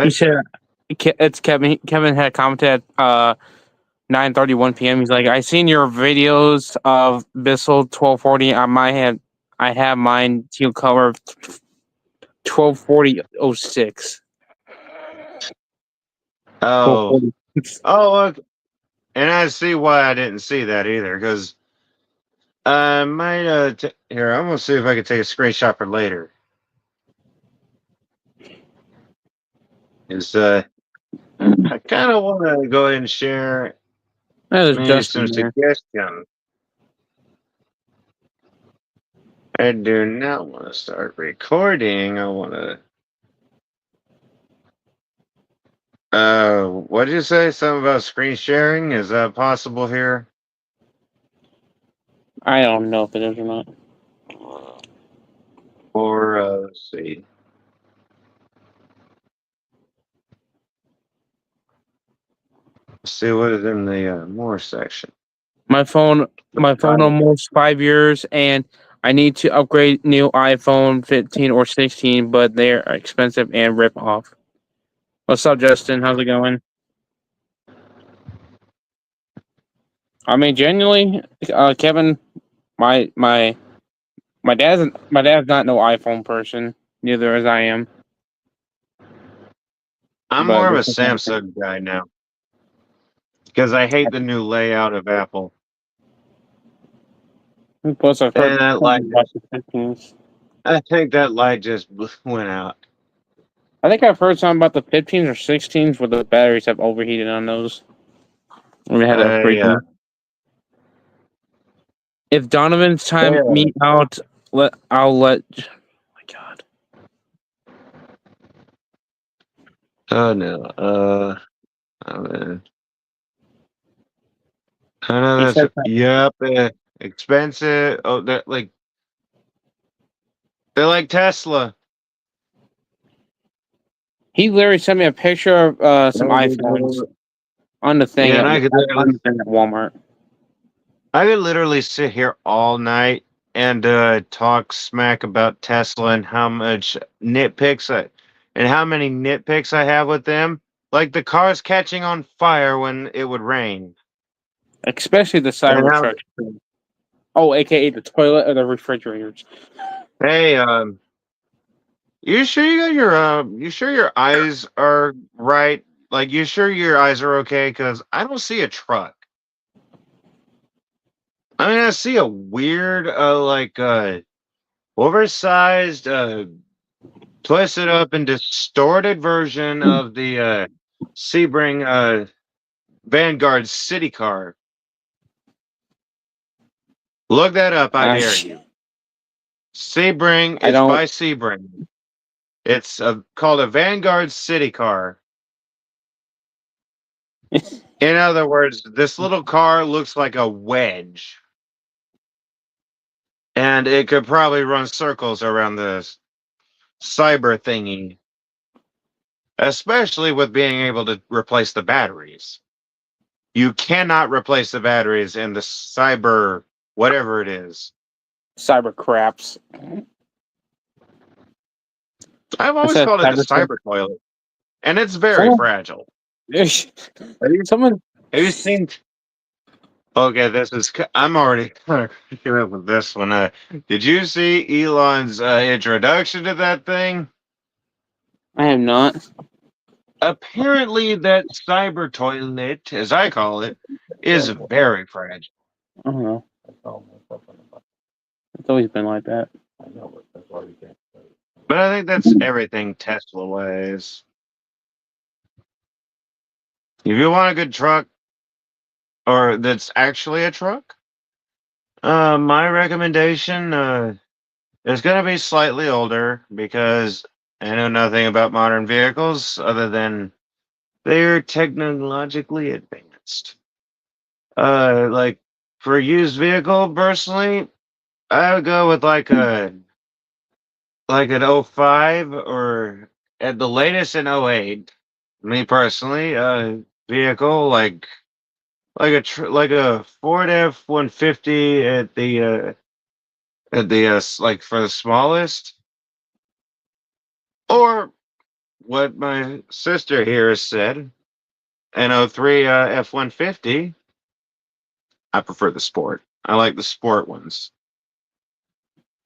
He what? said it's Kevin. Kevin had commented at 9:31 p.m. He's like, I seen your videos of Bissell 1240. I have mine teal color 124006. Oh, 1240. oh, look, and I see why I didn't see that either because I might here. I'm gonna see if I can take a screenshot for later. Is I kind of want to go ahead and share That was maybe some Justin there. suggestions. I do not want to start recording. I want to. What did you say? Something about screen sharing? Is that possible here? I don't know if it is or not. Or let's see. Let's see what is in the more section. My phone almost 5 years, and I need to upgrade new iPhone 15 or 16, but they're expensive and rip off. What's up, Justin? How's it going? I mean, genuinely, Kevin, my my my dad's not no iPhone person. Neither as I am. I'm But more of a Samsung guy now because I hate the new layout of Apple. plus, I've heard And that light something about just, the 15s. I think that light just went out. I think I've heard something about the 15s or 16s where the batteries have overheated on those. We had to upgrade Yeah. them. If Donovan's time Yeah. me out, I'll let. Oh my God. Oh no. Uh, I know He that's said that yep. Expensive. Oh, that like they're like Tesla. he literally sent me a picture of some iPhones on the thing Yeah, at and Walmart. I could literally sit here all night and talk smack about Tesla and how much and how many nitpicks I have with them. Like the cars catching on fire when it would rain. Especially the And how Cybertruck. Oh, aka the toilet or the refrigerators. hey, you sure you got your you sure your eyes are right? Like you sure your eyes are okay? Because I don't see a truck. I mean, I see a weird like oversized twisted up and distorted version of the Sebring Vanguard City car. Look that up, I I dare you. Sebring, I it's don't. by Sebring. It's called a Vanguard City car. In other words, this little car looks like a wedge, and it could probably run circles around this cyber thingy, especially with being able to replace the batteries. You cannot replace the batteries in the cyber whatever it is. Cyber craps. I've I always said called it the cyber. cyber toilet, and it's very Someone, fragile. Have you, someone. have you seen? Okay, I'm already came up with this one. Did you see Elon's introduction to that thing? I have not. Apparently, that cyber toilet, as I call it, is very fragile. I don't know. It's always been like that. But I think that's everything Tesla ways. If you want a good truck, or that's actually a truck, my recommendation, It's going to be slightly older because I know nothing about modern vehicles other than they're technologically advanced. Like for a used vehicle, personally, I would go with like an '05 or at the latest an '08. Me personally, vehicle like a Ford F-150 at the like for the smallest, or what my sister here has said, an '03 F-150. I prefer the sport. I like the sport ones.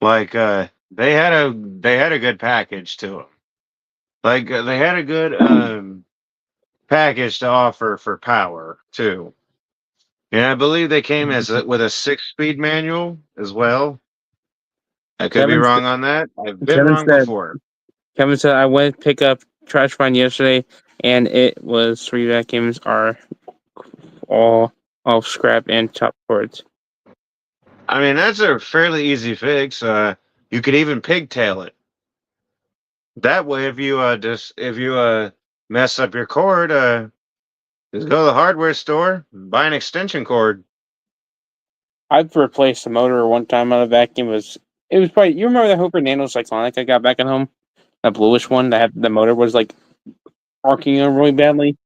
Like they had a good package to them. Like they had a good package to offer for power too. And I believe they came with a 6-speed manual as well. I could be Kevin wrong on that. I've been Kevin wrong said before. Kevin said I went to pick up trash find yesterday, and it was 3 vacuums are all off scrap and top boards. I mean, that's a fairly easy fix. You could even pigtail it. That way, if you mess up your cord, just go to the hardware store, buy an extension cord. I've replaced the motor one time on a vacuum. It was probably, you remember the Hooper Nano Cyclonic I got back at home? That bluish one that had the motor was like arcing really badly.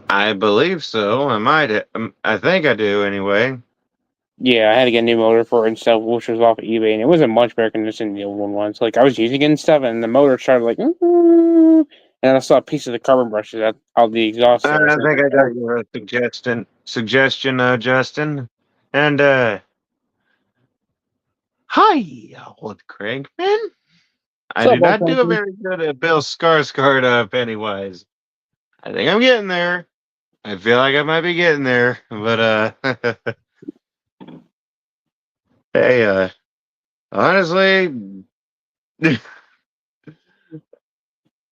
I believe so. I think I do anyway. Yeah, I had to get a new motor for it and stuff, which was off of eBay, and it wasn't much better condition than the old one was. Like I was using it and stuff, and the motor started like, and I saw a piece of the carbon brushes out the exhaust there. I So think I got your suggestion, Justin. And hi, old Crankman. I what's do up, old not do a Frankie? very good at Bill Skarsgård Pennywise. I think I'm getting there. I feel like I might be getting there, but hey, honestly,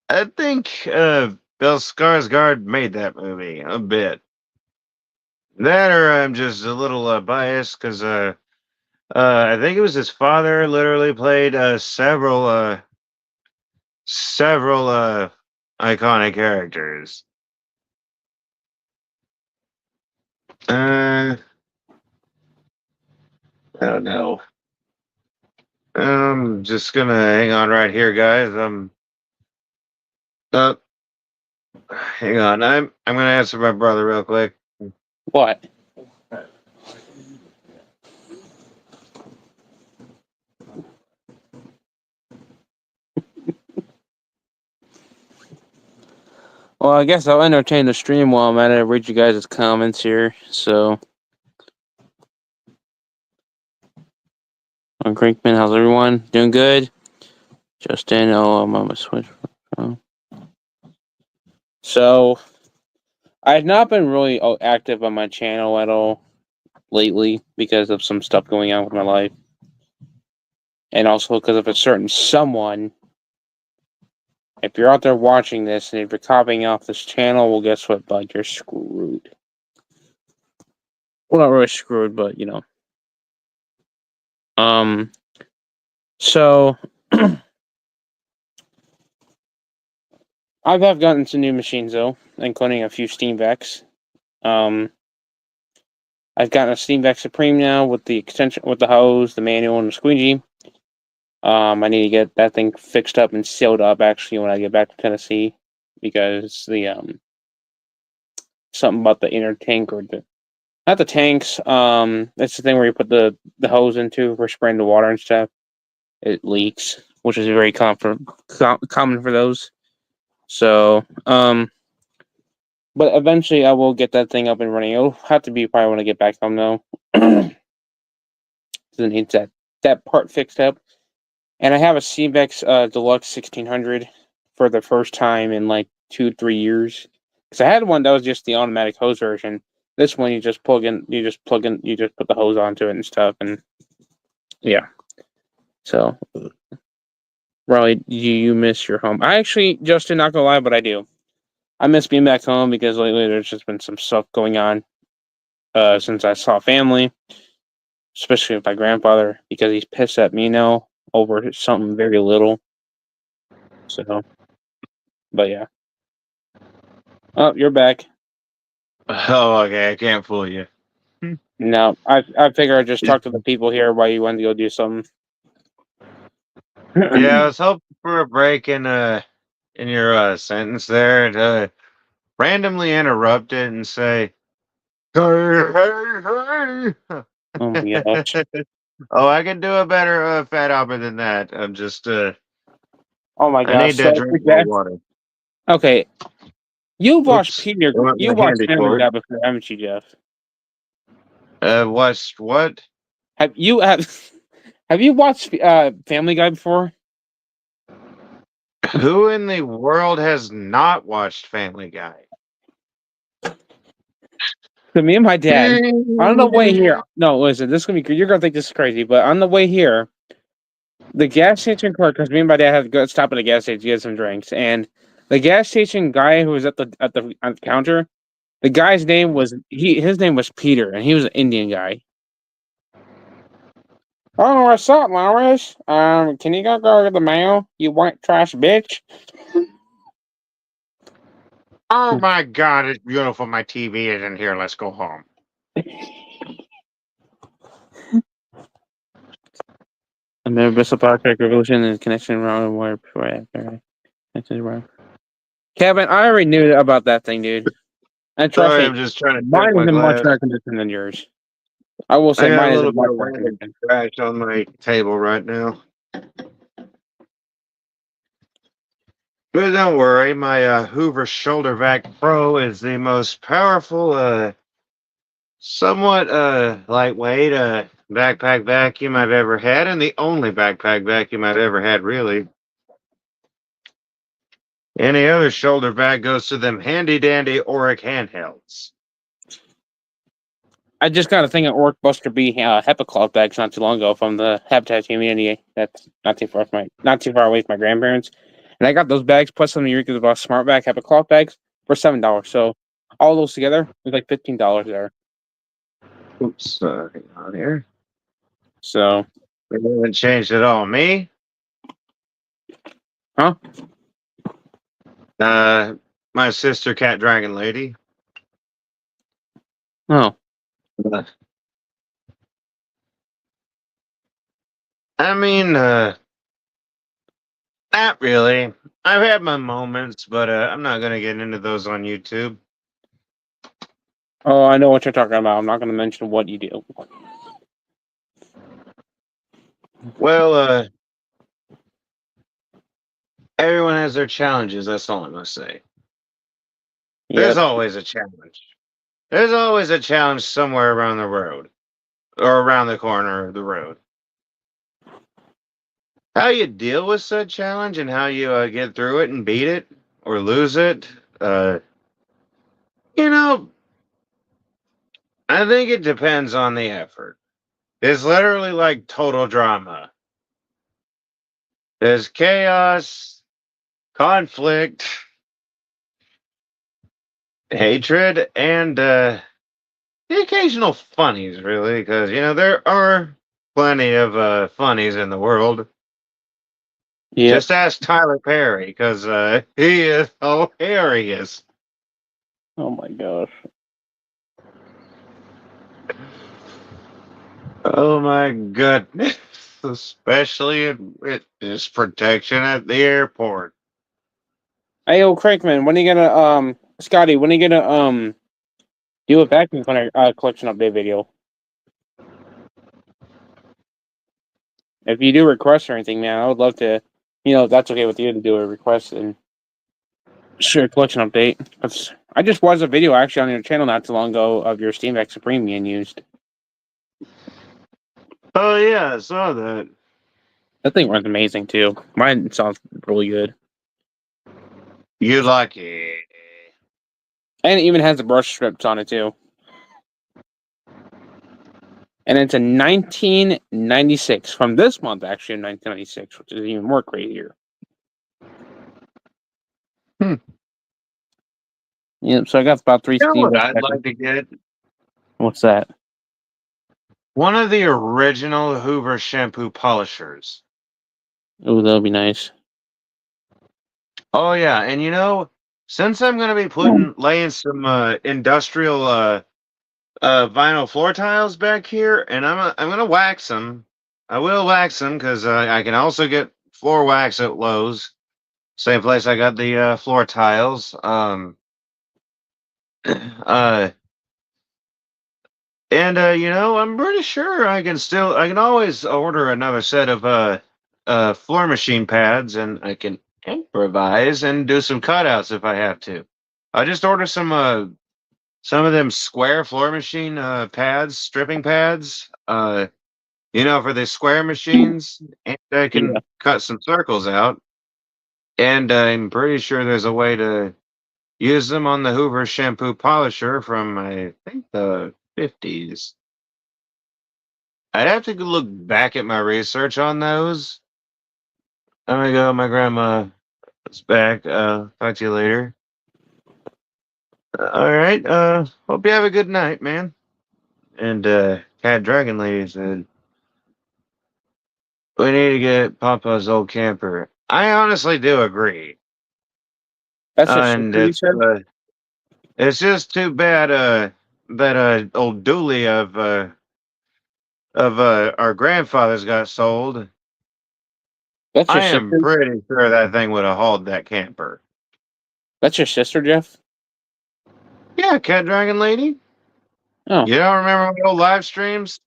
I think Bill Skarsgård made that movie a bit. That or I'm just a little biased because I think it was his father literally played several iconic characters. I don't know. I'm just gonna hang on right here, guys. Uh, hang on. I'm gonna answer my brother real quick. What? Well, I guess I'll entertain the stream while I'm at it. Read you guys' comments here. So, on Crinkman, how's everyone? Doing good? Justin, oh, I'm on my Switch. So, I've not been really active on my channel at all lately because of some stuff going on with my life. And also because of a certain someone. If you're out there watching this and if you're copying off this channel, well, guess what, bud? You're screwed. Well, not really screwed, but you know. So I've gotten some new machines though, including a few Steam Vex. I've gotten a Steam Vex Supreme now with the extension, with the hose, the manual, and the squeegee. I need to get that thing fixed up and sealed up actually when I get back to Tennessee because the something about the inner tank or the not the tanks. It's the thing where you put the hose into for spraying the water and stuff. It leaks, which is very common for those. So, but eventually I will get that thing up and running. It'll have to be probably when I get back home though. Then needs that part fixed up. And I have a CVEX Deluxe 1600 for the first time in like 2-3 years. Because I had one that was just the automatic hose version. This one you just put the hose onto it and stuff, and yeah. So, Riley, do you miss your home? I actually, Justin, not gonna lie, but I do. I miss being back home because lately there's just been some stuff going on since I saw family. especially with my grandfather, because he's pissed at me now over something very little. So, but yeah. Oh, you're back. Oh, okay. I can't fool you. No, I figure I'd just talk to the people here while you went to go do something. Yeah, I was hoping for a break in your sentence there to randomly interrupt it and say, "Hey, hey, hey." Oh my gosh. Oh, I can do a better Fat Albert than that. I'm just Oh my I need gosh. to So drink more water. okay, you've watched Oops, Peter. I want You my watched handy Family cord. Guy before, haven't you, Jeff? What's what? Have you have you watched Family Guy before? Who in the world has not watched Family Guy? So me and my dad on the way here. No, listen, this is gonna be. You're gonna think this is crazy, but on the way here, the gas station clerk, because me and my dad had to go stop at a gas station to get some drinks, and the gas station guy who was at the on the counter, the guy's name was his name was Peter, and he was an Indian guy. Oh, what's up, Lois? Can you go get the mail, you white trash bitch? Oh my God, it's beautiful. My TV isn't here. Let's go home. And the Bristol Power Track Revolution and connection around wire before after. Kevin, I already knew about that thing, dude. And trust Sorry, me, I'm just trying to check mine my isn't much glass. better condition than yours. I will I say got a mine little isn't bit much of better random condition. scratch on my table right now. But don't worry, my Hoover Shoulder Vac Pro is the most powerful, somewhat lightweight backpack vacuum I've ever had, and the only backpack vacuum I've ever had, really. Any other shoulder vac goes to them handy dandy Oric handhelds. I just got a thing at work, Buster B HEPA cloth bags not too long ago from the Habitat community. That's not too far from not too far away from my grandparents. And I got those bags plus some Eureka's about smart bag HEPA cloth bags for $7. So all those together was like $15 there. Oops, hang on here. So We haven't changed at all. Me? huh? My sister, Cat Dragon Lady. Oh. Uh, I mean, not really. I've had my moments, but I'm not gonna get into those on YouTube. Oh, I know what you're talking about. I'm not gonna mention what you do. Well, everyone has their challenges. That's all I must say. There's Yep. always a challenge. There's always a challenge somewhere around the road or around the corner of the road. How you deal with said challenge and how you get through it and beat it or lose it, uh, you know, I think it depends on the effort. It's literally like total drama. There's chaos, conflict, hatred, and the occasional funnies, really, because, there are plenty of funnies in the world. Yep. Just ask Tyler Perry, because he is hilarious. Oh my gosh. Oh my goodness. Especially with this protection at the airport. Hey, yo, Craigman, when are you gonna Scotty? When are you gonna do a vacuum cleaner collection update video? If you do requests or anything, man, I would love to. If that's okay with you to do a request and share a collection update. I just watched a video actually on your channel not too long ago of your Steam Deck Supreme being used. Oh yeah, I saw that. That thing runs amazing too. Mine sounds really good, You lucky. and it even has the brush strips on it too. And it's a 1996 from this month, actually, in 1996, which is even more crazier. Hmm. Yep. So I got about three You know Steam what Decks. I'd like to get? What's that? One of the original Hoover shampoo polishers. Oh, that'll be nice. Oh yeah, and since I'm gonna be laying some industrial vinyl floor tiles back here, and I'm gonna wax them. I will wax them because I can also get floor wax at Lowe's, same place I got the floor tiles. Uh, and I'm pretty sure I can always order another set of floor machine pads, and I can improvise and do some cutouts if I have to. I just order some of them square floor machine pads, stripping pads. For the square machines, and I Yeah. can cut some circles out. And I'm pretty sure there's a way to use them on the Hoover shampoo polisher from I think the 50s. I'd have to look back at my research on those. I'm gonna go. My grandma is back. Talk to you later. All right. Hope you have a good night, man. And Cat Dragon Lady said we need to get Papa's old camper. I honestly do agree. That's a And you said? it's just too bad that old dually of our grandfather's got sold. That's your I am sister? pretty sure that thing would have hauled that camper. That's your sister, Jeff? Yeah, Cat Dragon Lady. Oh, You don't remember my old live streams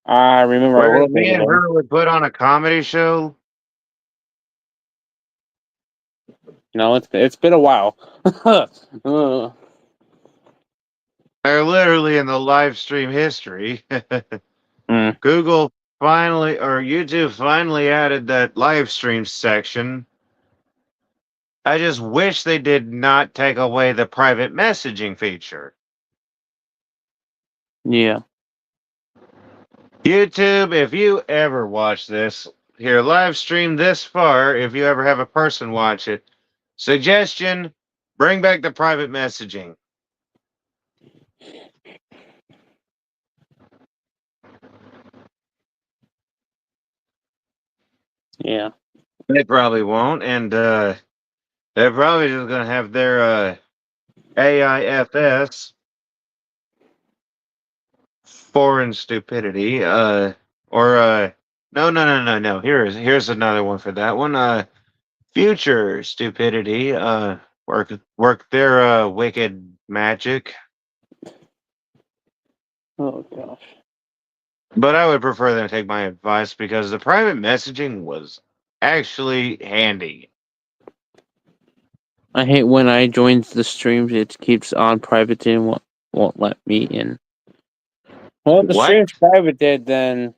I remember a where little bit me of and them. her would put on a comedy show? It's been a while. Uh, They're literally in the live stream history. mm, Google finally, or YouTube finally added that live stream section. I just wish they did not take away the private messaging feature. yeah. YouTube, if you ever watch this, here live stream this far, if you ever have a person watch it, suggestion, bring back the private messaging. Yeah. They probably won't, and they're probably just gonna have their AIFS, foreign stupidity, or no. Here's another one for that one. Future stupidity, work their wicked magic. Oh gosh. But I would prefer them to take my advice because the private messaging was actually handy. I hate when I join the streams. It keeps on private and won't let me in. Well, if the What? stream's private, then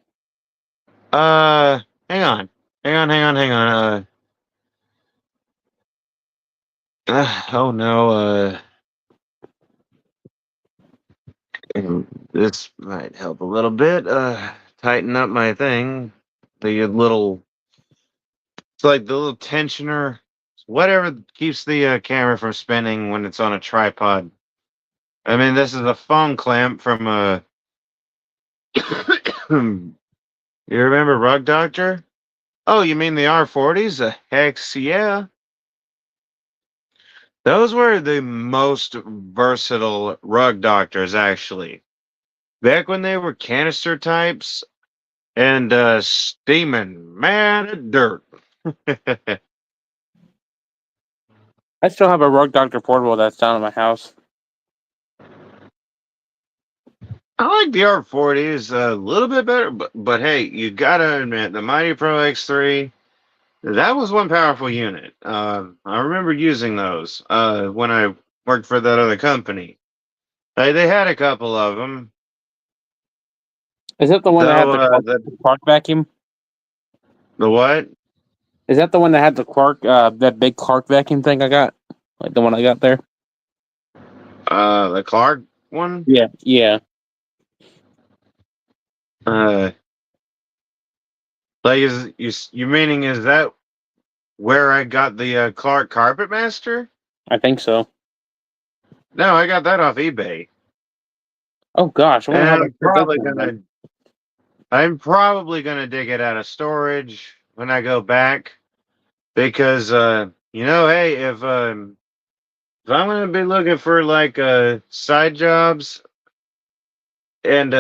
Uh, hang on, hang on. Oh no. This might help a little bit. Tighten up my thing. The little, it's like the little tensioner, whatever keeps the camera from spinning when it's on a tripod. I mean, this is a phone clamp from a. You remember Rug Doctor? Oh, you mean the R40s? Heck yeah. Those were the most versatile rug doctors, actually. Back when they were canister types and steaming mad at dirt. I still have a Rug Doctor portable that's down at my house. I like the R40s a little bit better, but hey, you gotta admit, the Mighty Pro X3, that was one powerful unit. I remember using those when I worked for that other company. They had a couple of them. Is that the one that had Though the Clark vacuum? the what? Is that the one that had the Clark, that big Clark vacuum thing I got? Like the one I got there? The Clark one? Yeah, yeah. Uh, like you meaning is that where I got the Clark Carpet Master? I think so. No, I got that off eBay. Oh gosh, I wonder And how much that's gonna be. I'm probably gonna dig it out of storage when I go back because hey, if I'm gonna be looking for like side jobs and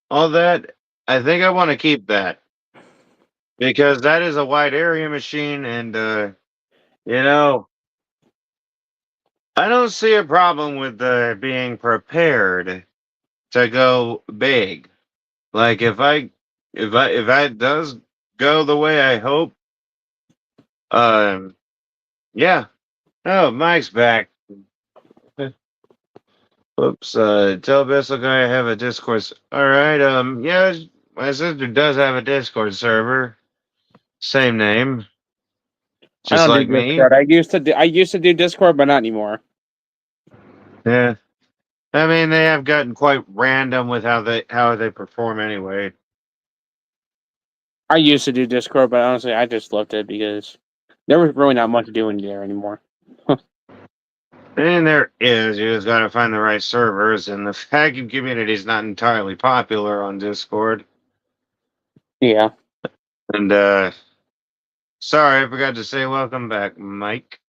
all that, I think I want to keep that because that is a wide area machine, and you know, I don't see a problem with being prepared to go big. Like if I does go the way I hope, um, yeah. Oh, Mike's back. Whoops. Tell Bissell guy I have a Discord. All right. Yeah, my sister does have a Discord server. Same name, I just don't do like me. Discord. I used to do Discord, but not anymore. Yeah. I mean, they have gotten quite random with how they perform anyway. I used to do Discord, but honestly, I just left it because there was really not much doing there anymore. And there is, you just got to find the right servers, and the vacuum community is not entirely popular on Discord. Yeah. And sorry, I forgot to say welcome back, Mike.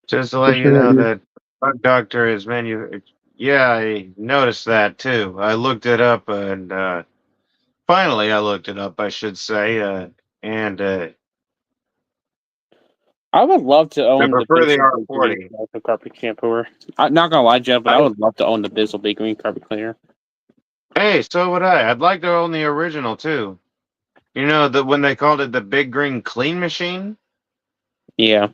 Just to let you know that Bug Doctor is menu. Yeah, I noticed that too. I looked it up, and finally I looked it up, I should say. And I would love to I own the prefer the Bizzle Big Green R40. carpet shampooer. I'm not gonna lie, Jeff, but I I, would love to own the Bizzle Big Green carpet cleaner. hey, so would I. I'd like to own the original too. You know, when they called it the Big Green Clean Machine. Yeah.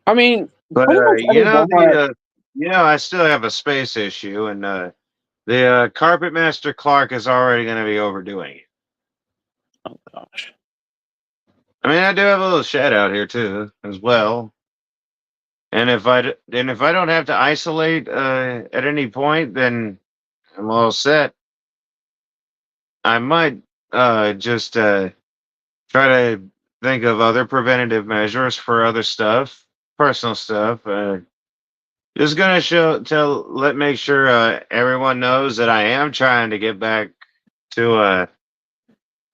I mean, But pretty much every Walmart. I still have a space issue, and the Carpet Master Clark is already going to be overdoing it. Oh gosh. I mean, I do have a little shed out here too, as well. And if I don't have to isolate at any point, then I'm all set. I might just try to think of other preventative measures for other stuff, personal stuff. Just gonna make sure everyone knows that I am trying to get back to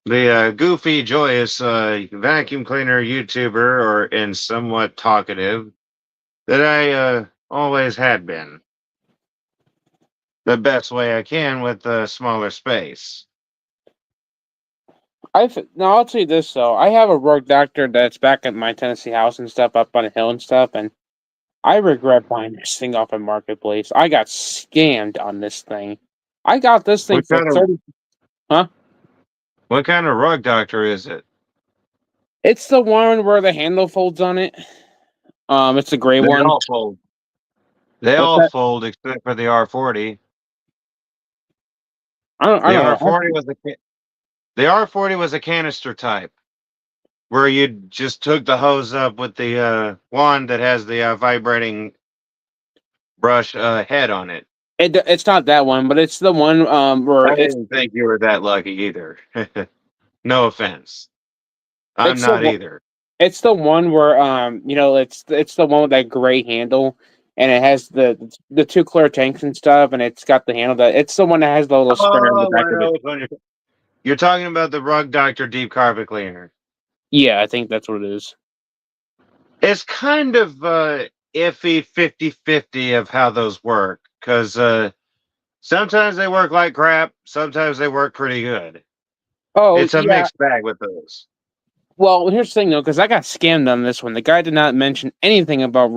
the goofy, joyous vacuum cleaner YouTuber, and somewhat talkative that I always had been. The best way I can with a smaller space. Now I'll tell you this though. I have a rogue doctor that's back at my Tennessee house and stuff up on a hill and stuff, and I regret buying this thing off a marketplace. I got scammed on this thing. I got this thing What for kind of 30. Huh? what kind of rug doctor is it? It's the one where the handle folds on it. It's the gray They one. all fold. They What's all that? fold except for the R40. I The don't know. R40 was the R40 was a canister type where you just took the hose up with the wand that has the vibrating brush head on it. It's not that one, but it's the one where I didn't think you were that lucky either. No offense. I'm it's the not one either. it's the one where it's the one with that gray handle, and it has the two clear tanks and stuff, and it's got the handle that it's the one that has the little spinner in the Oh, back I of it. know which one you're talking about, the Rug Doctor Deep Carpet Cleaner. Yeah, I think that's what it is. It's kind of iffy 50-50 of how those work because sometimes they work like crap, sometimes they work pretty good. Oh It's a yeah. mixed bag with those. Well, here's the thing though, because I got scammed on this one. The guy did not mention anything about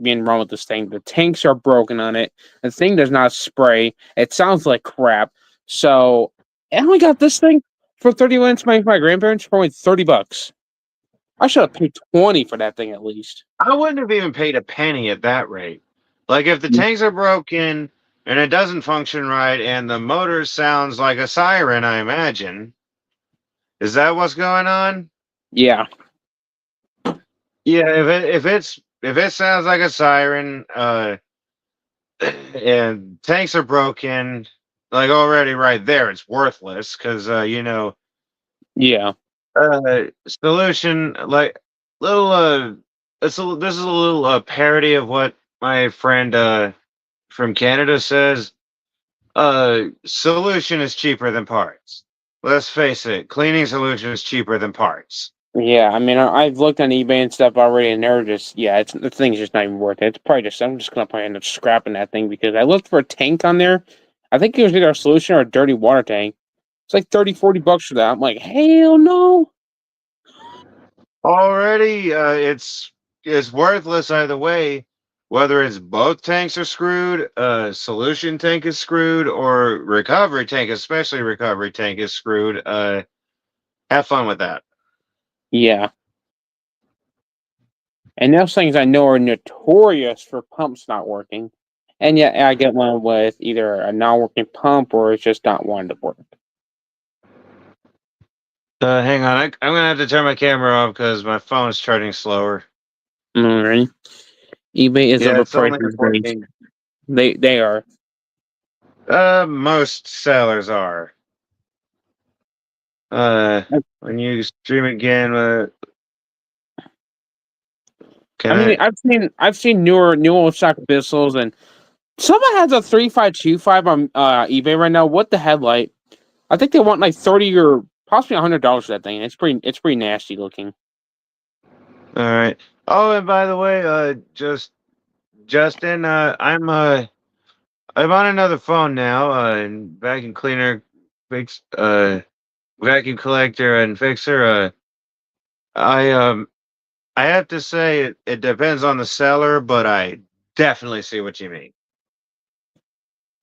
being wrong with this thing. The tanks are broken on it. The thing does not spray. It sounds like crap. So I only got this thing for 30 minutes. My grandparents for only $30. I should have paid 20 for that thing at least. I wouldn't have even paid a penny at that rate. Like if the tanks are broken and it doesn't function right and the motor sounds like a siren, I imagine. Is that what's going on? Yeah. Yeah, if it sounds like a siren, and tanks are broken, like already right there, it's worthless because Yeah. solution like little this is a little parody of what my friend from Canada says, solution is cheaper than parts. Let's face it, cleaning solution is cheaper than parts. Yeah, I mean, I've looked on eBay and stuff already, and they're just, yeah, the thing's just not even worth it. It's probably just, I'm just gonna probably end up scrapping that thing because I looked for a tank on there. I think it was either a solution or a dirty water tank. It's like 30, $40 for that. I'm like, hell no. Already, it's worthless either way. Whether it's both tanks are screwed, solution tank is screwed, or recovery tank, especially recovery tank, is screwed. Have fun with that. Yeah. And those things I know are notorious for pumps not working. And yet I get one with either a not working pump or it's just not wanting to work. Hang on, I'm gonna have to turn my camera off because my phone's charging slower. All right. eBay is Yeah, it's overpriced only these days. 14. They are. Most sellers are. When you stream again, can I mean, I? I've seen new old stock pistols, and someone has a 3525 on eBay right now. What the headlight? I think they want like 30 or possibly $100 for that thing. It's pretty nasty looking. All right. Oh, and by the way, Justin, I'm on another phone now, and vacuum cleaner, fix, vacuum collector, and fixer. I I have to say it depends on the seller, but I definitely see what you mean.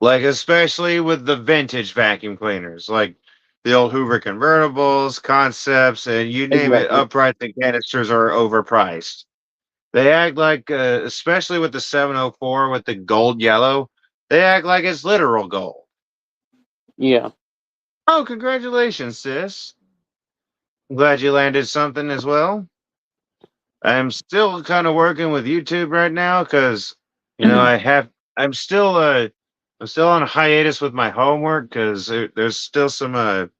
Like especially with the vintage vacuum cleaners, like the old Hoover convertibles, concepts, and you name it, Exactly. uprights and canisters are overpriced. They act like, especially with the 704 with the gold yellow, they act like it's literal gold. Yeah. Oh, congratulations, sis. I'm glad you landed something as well. I'm still kind of working with YouTube right now because, you know, I'm still on hiatus with my homework because there's still some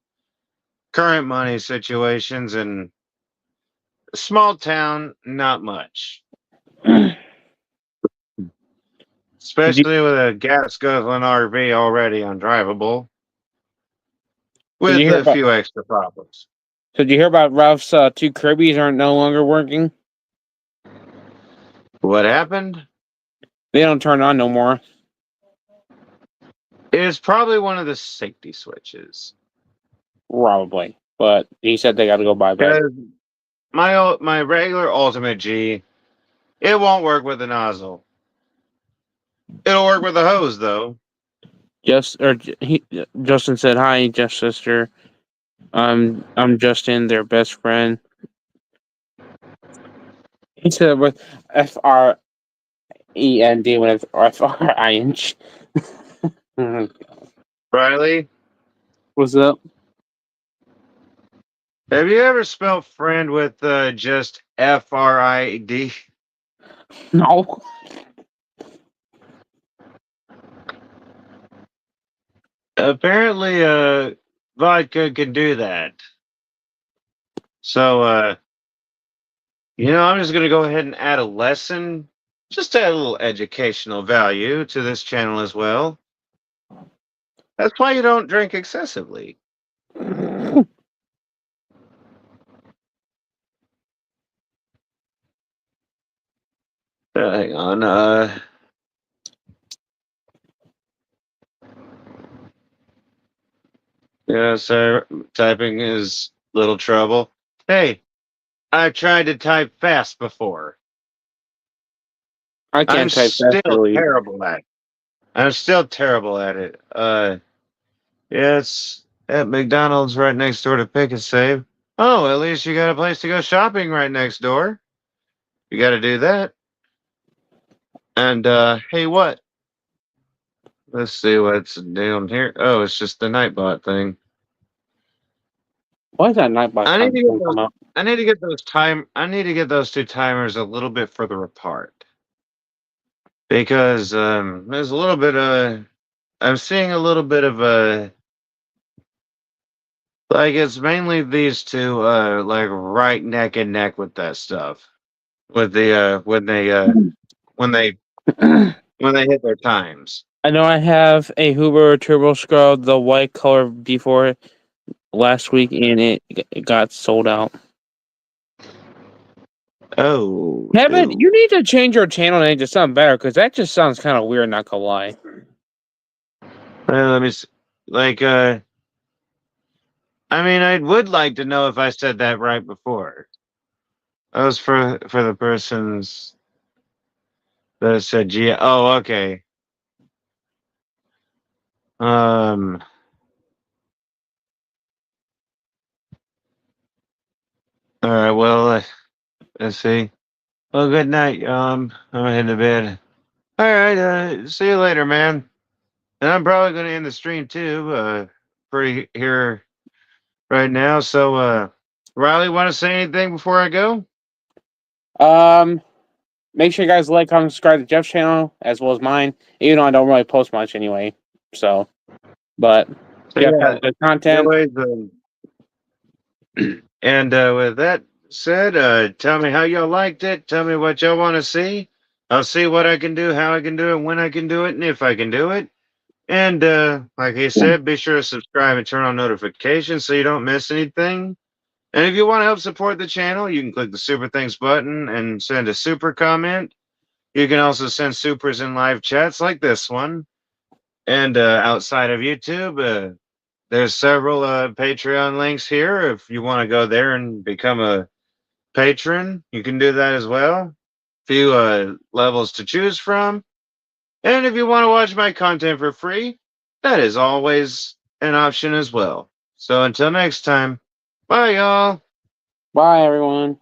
current money situations and small town, not much. Did you Especially with a gas guzzling RV already undrivable, did you with hear a about few extra problems. did you hear about Ralph's two Kirby's aren't no longer working? What happened? They don't turn on no more. It's probably one of the safety switches. Probably. But he said they gotta go bye bye. Because my regular Ultimate G, it won't work with the nozzle. It'll work with the hose though. Justin said hi, Jeff's sister. I'm Justin, their best friend. He said with FREND when it's FRIN. Riley, What's up? have you ever spelled friend with just FRID? No. Apparently, vodka can do that. So, I'm just going to go ahead and add a lesson, just to add a little educational value to this channel as well. That's why you don't drink excessively. Hang on. Yeah, sir. Typing is little trouble. Hey, I tried to type fast before. I I'm can't type fast still really. terrible at it. I'm still terrible at it. Yeah, it's at McDonald's right next door to Pick and Save. Oh, at least you got a place to go shopping right next door. You got to do that. And hey, what? Let's see what's down here. Oh, it's just the Nightbot thing. Why is that Nightbot I need to get thing those. come up? I need to get those time. I need to get those two timers a little bit further apart because there's a little bit of. I'm seeing a little bit of like it's mainly these two like right neck and neck with that stuff with the when they when they hit their times. I know I have a Hoover Turbo Scrub, the white color before last week, and it got sold out. Oh, Kevin, no. you need to change your channel name to something better because that just sounds kind of weird. Not gonna lie. Well, let me see. Like, I mean, I would like to know if I said that right before. That was for the persons that said G. Oh, okay. Um. All right. Well, let's see. Well, good night. I'm heading to bed. All right. See you later, man. And I'm probably going to end the stream too. Pretty here right now. So, Riley, want to say anything before I go? Make sure you guys like, comment, subscribe to Jeff's channel as well as mine. Even though I don't really post much anyway. So, but So, Jeff yeah. has good content. Anyways, and with that said, tell me how y'all liked it. Tell me what y'all want to see. I'll see what I can do, how I can do it, when I can do it, and if I can do it. And like I said, be sure to subscribe and turn on notifications so you don't miss anything. And if you want to help support the channel, you can click the Super Thanks button and send a super comment. You can also send supers in live chats like this one. And outside of YouTube, there's several Patreon links here. If you want to go there and become a patron, you can do that as well. Few levels to choose from. And if you want to watch my content for free, that is always an option as well. So until next time, bye y'all. Bye, everyone.